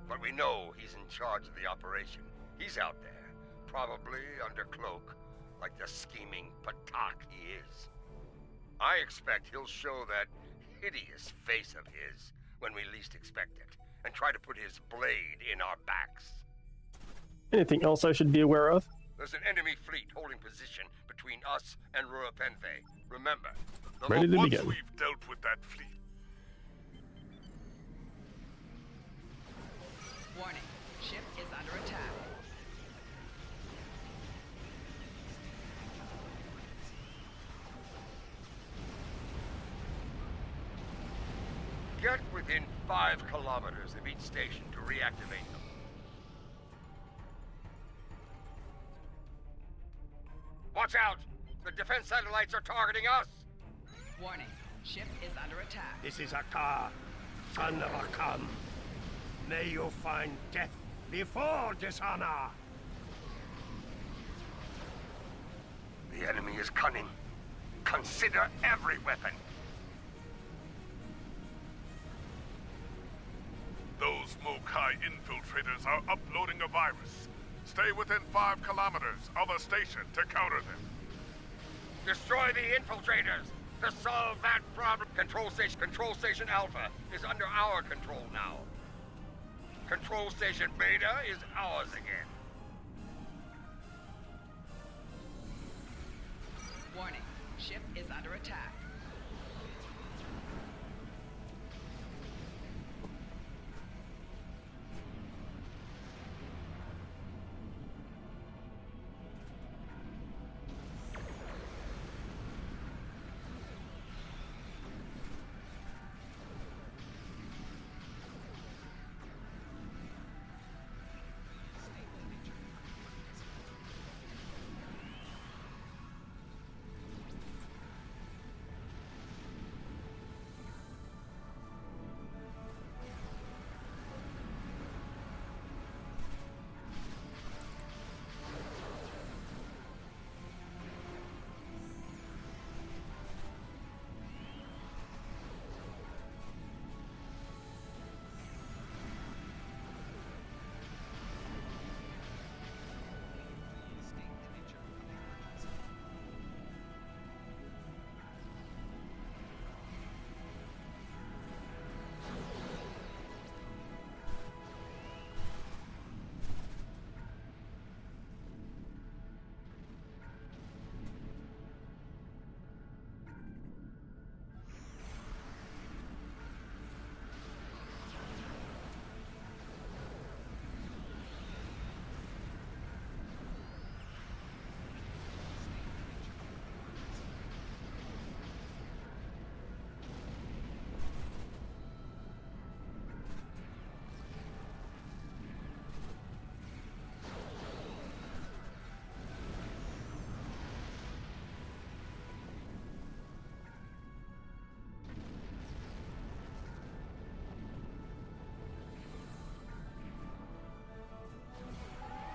but we know he's in charge of the operation. He's out there, probably under cloak, like the scheming patak he is. I expect he'll show that hideous face of his when we least expect it, and try to put his blade in our backs. Anything else I should be aware of? There's an enemy fleet holding position between us and Ruapenthe. Remember, Ready to Once begin. we've dealt with that fleet, Warning. Ship is under attack. get within 5 kilometers of each station to reactivate them. Watch out! The defense satellites are targeting us! Warning. Ship is under attack. This is Akar, son of Akam. May you find death before dishonor! The enemy is cunning. Consider every weapon. those Mokai infiltrators are uploading a virus. Stay within 5 kilometers of a station to counter them. Destroy the infiltrators! To solve that problem, Control Station Alpha is under our control now. Control Station Beta is ours again. Warning. Ship is under attack.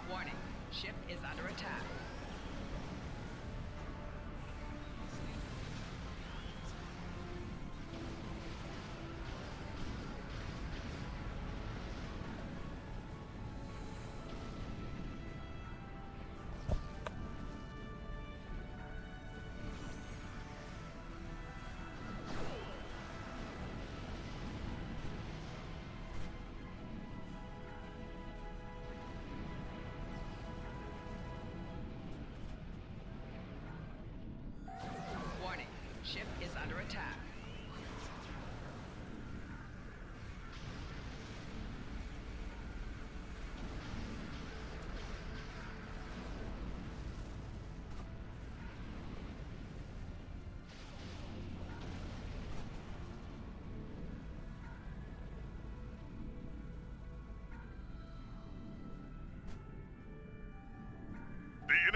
Warning. Ship is under attack.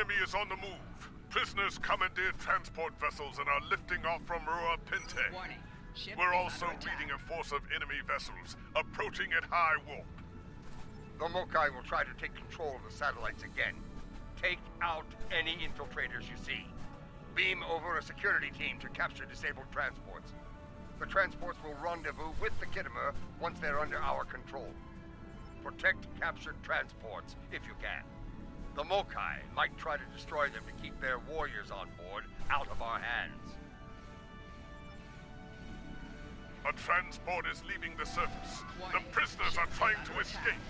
enemy is on the move. Prisoners commandeered transport vessels and are lifting off from Rua Pinte. Warning. Ship We're is also under attack. reading a force of enemy vessels approaching at high warp. The Mokai will try to take control of the satellites again. Take out any infiltrators you see. Beam over a security team to capture disabled transports. The transports will rendezvous with the Kittimer once they're under our control. Protect captured transports if you can. The Mokai might try to destroy them to keep their warriors on board out of our hands. A transport is leaving the surface. The prisoners are trying to escape.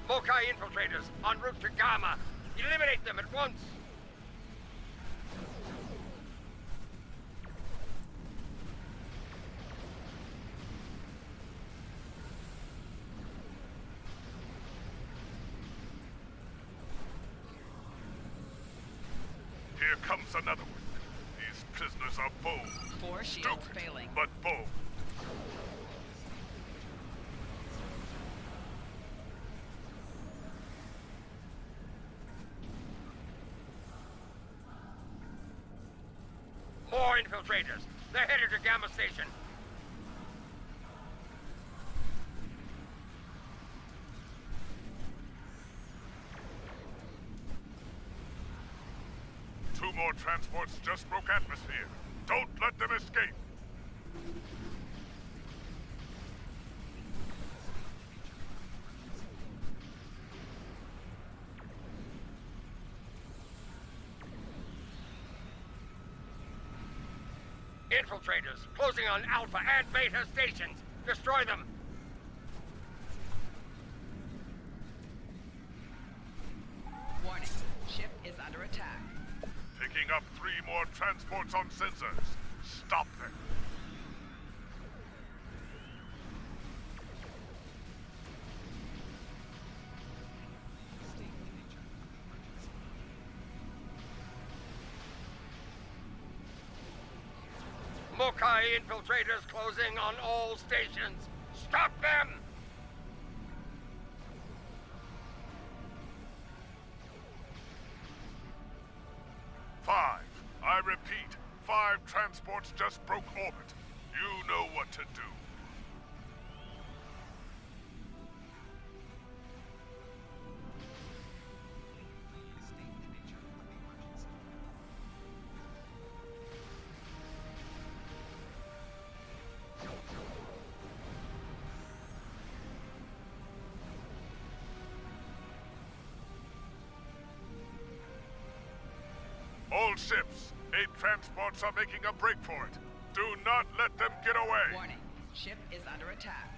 Mokai infiltrators en route to Gamma. Eliminate them at once. Here comes another one. These prisoners are bold. 4 shields Stupid, failing. but bold. More infiltrators. They're headed to Gamma Station. Two more transports just broke atmosphere. Don't let them escape. Infiltrators closing on Alpha and Beta stations. Destroy them. Warning. Ship is under attack. Picking up 3 more transports on sensors. Stop them. Mokai infiltrators closing on all stations. Stop them! Five. I repeat, 5 transports just broke orbit. You know what to do. All ships, 8 transports are making a break for it. Do not let them get away. Warning. Ship is under attack.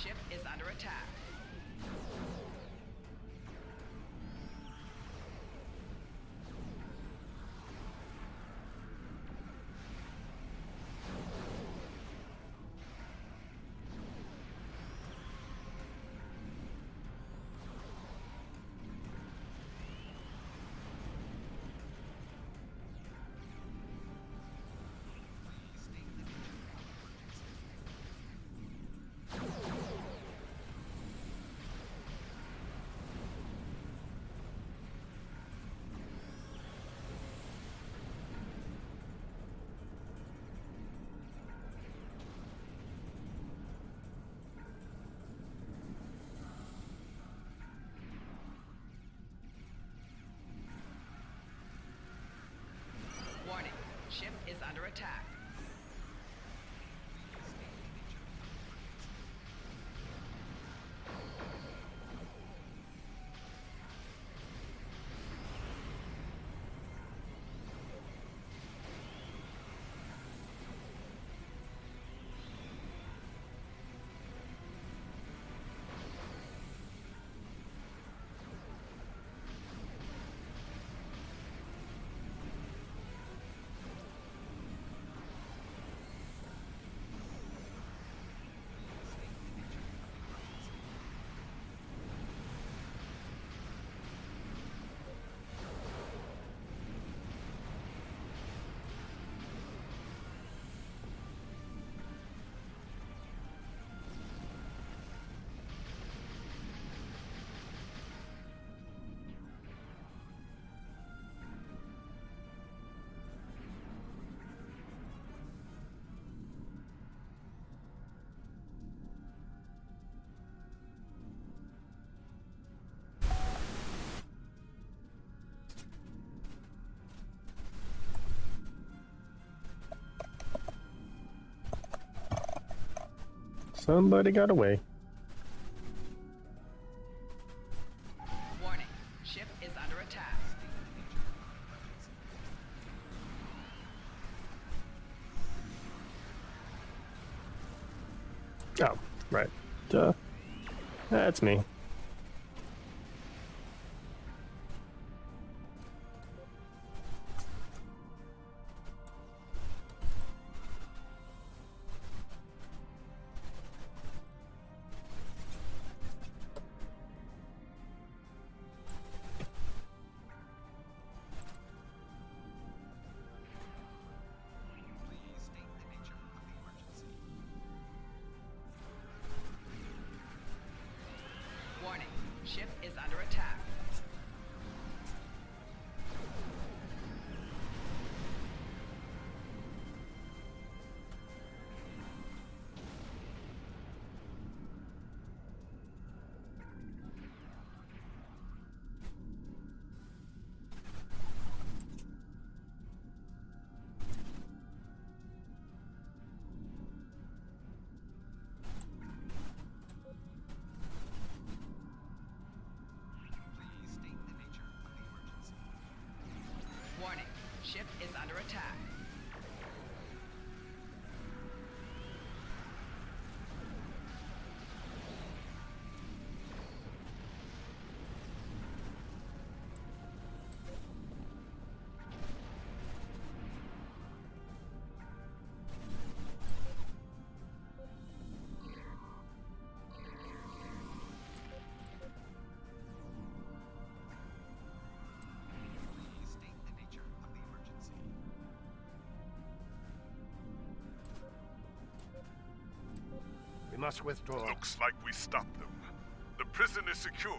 Ship is under attack. Warning, ship is under attack. Somebody got away. Warning, ship is under attack. Oh, right. That's me. Warning, ship is under attack. Warning, ship is under attack. We must withdraw. Looks like we stopped them. The prison is secure,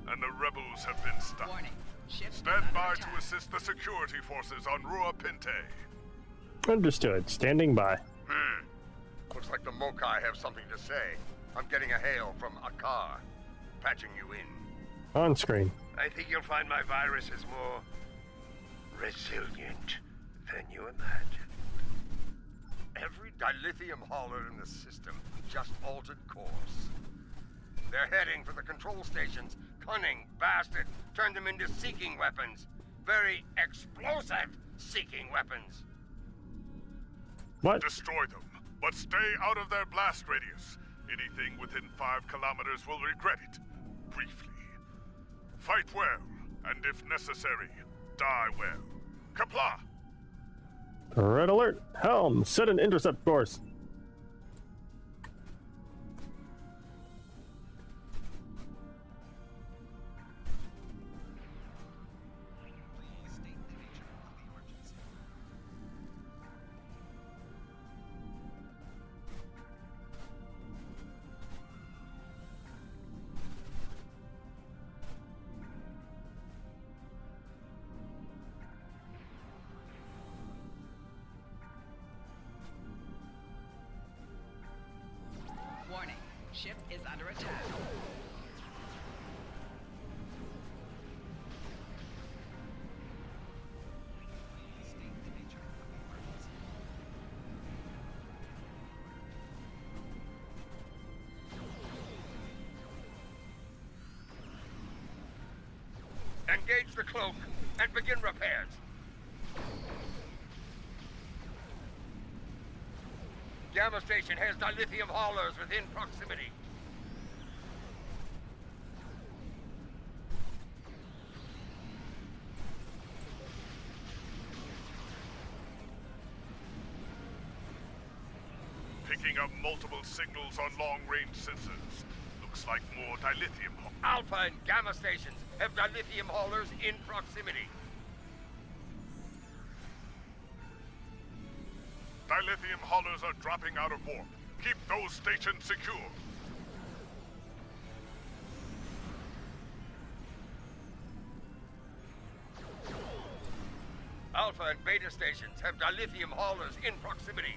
and the rebels have been stopped. Warning, ship Stand is by under to attack. assist the security forces on Rua Pinte. Understood. Standing by. Looks like the Mokai have something to say. I'm getting a hail from Akar. Patching you in. On screen. I think you'll find my virus is more resilient than you imagine. Every dilithium hauler in the system just altered course. They're heading for the control stations. Cunning bastard turned them into seeking weapons. Very explosive seeking weapons. What? Destroy them, but stay out of their blast radius. Anything within 5 kilometers will regret it. Briefly. Fight well, and if necessary, die well. Kapla! Red alert! Helm, set an intercept course. Warning, ship is under attack. Engage the cloak and begin repairs. Gamma Station has dilithium haulers within proximity. Picking up multiple signals on long-range sensors. Looks like more dilithium. Alpha and Gamma Stations have dilithium haulers in proximity. Dilithium haulers are dropping out of warp. Keep those stations secure. Alpha and Beta Stations have dilithium haulers in proximity.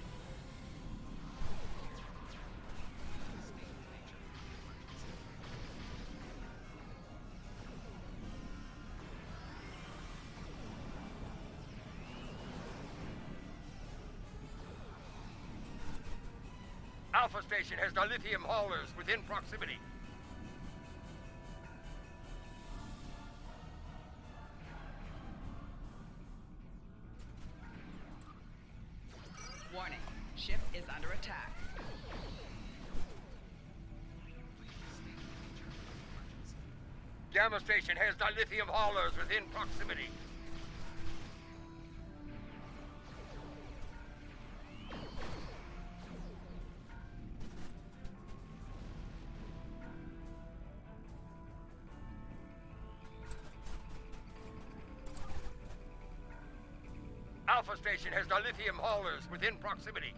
Alpha Station has dilithium haulers within proximity. Warning, ship is under attack. Gamma Station has dilithium haulers within proximity. Alpha Station has dilithium haulers within proximity.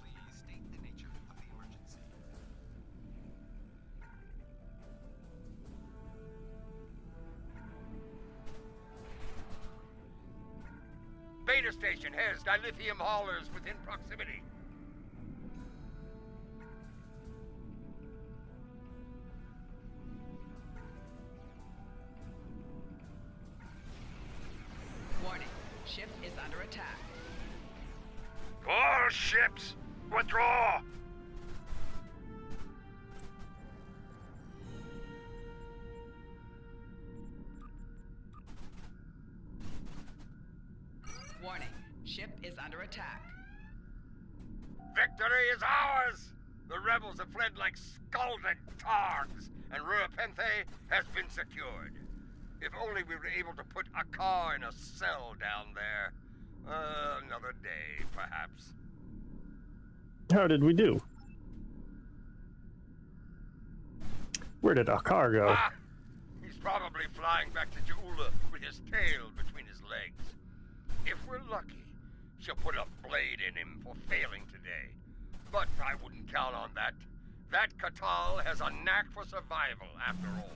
Please state the nature of the emergency. Beta Station has dilithium haulers within proximity. Warning, ship is under attack. All ships, withdraw! Warning, ship is under attack. Victory is ours! The rebels have fled like scalded targs, and Ruapenthe has been secured. If only we were able to put a car in a cell down there. Another day, perhaps. How did we do? Where did Akar go? Ah! He's probably flying back to Jaula with his tail between his legs. If we're lucky, she'll put a blade in him for failing today. But I wouldn't count on that. That Katal has a knack for survival, after all.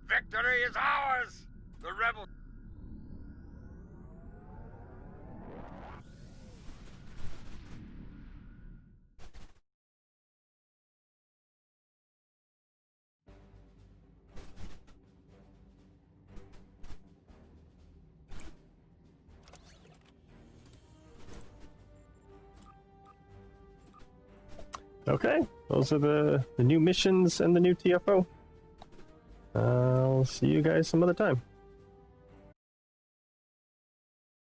Victory is ours! The rebels... Okay, those are the new missions and the new TFO. I'll see you guys some other time.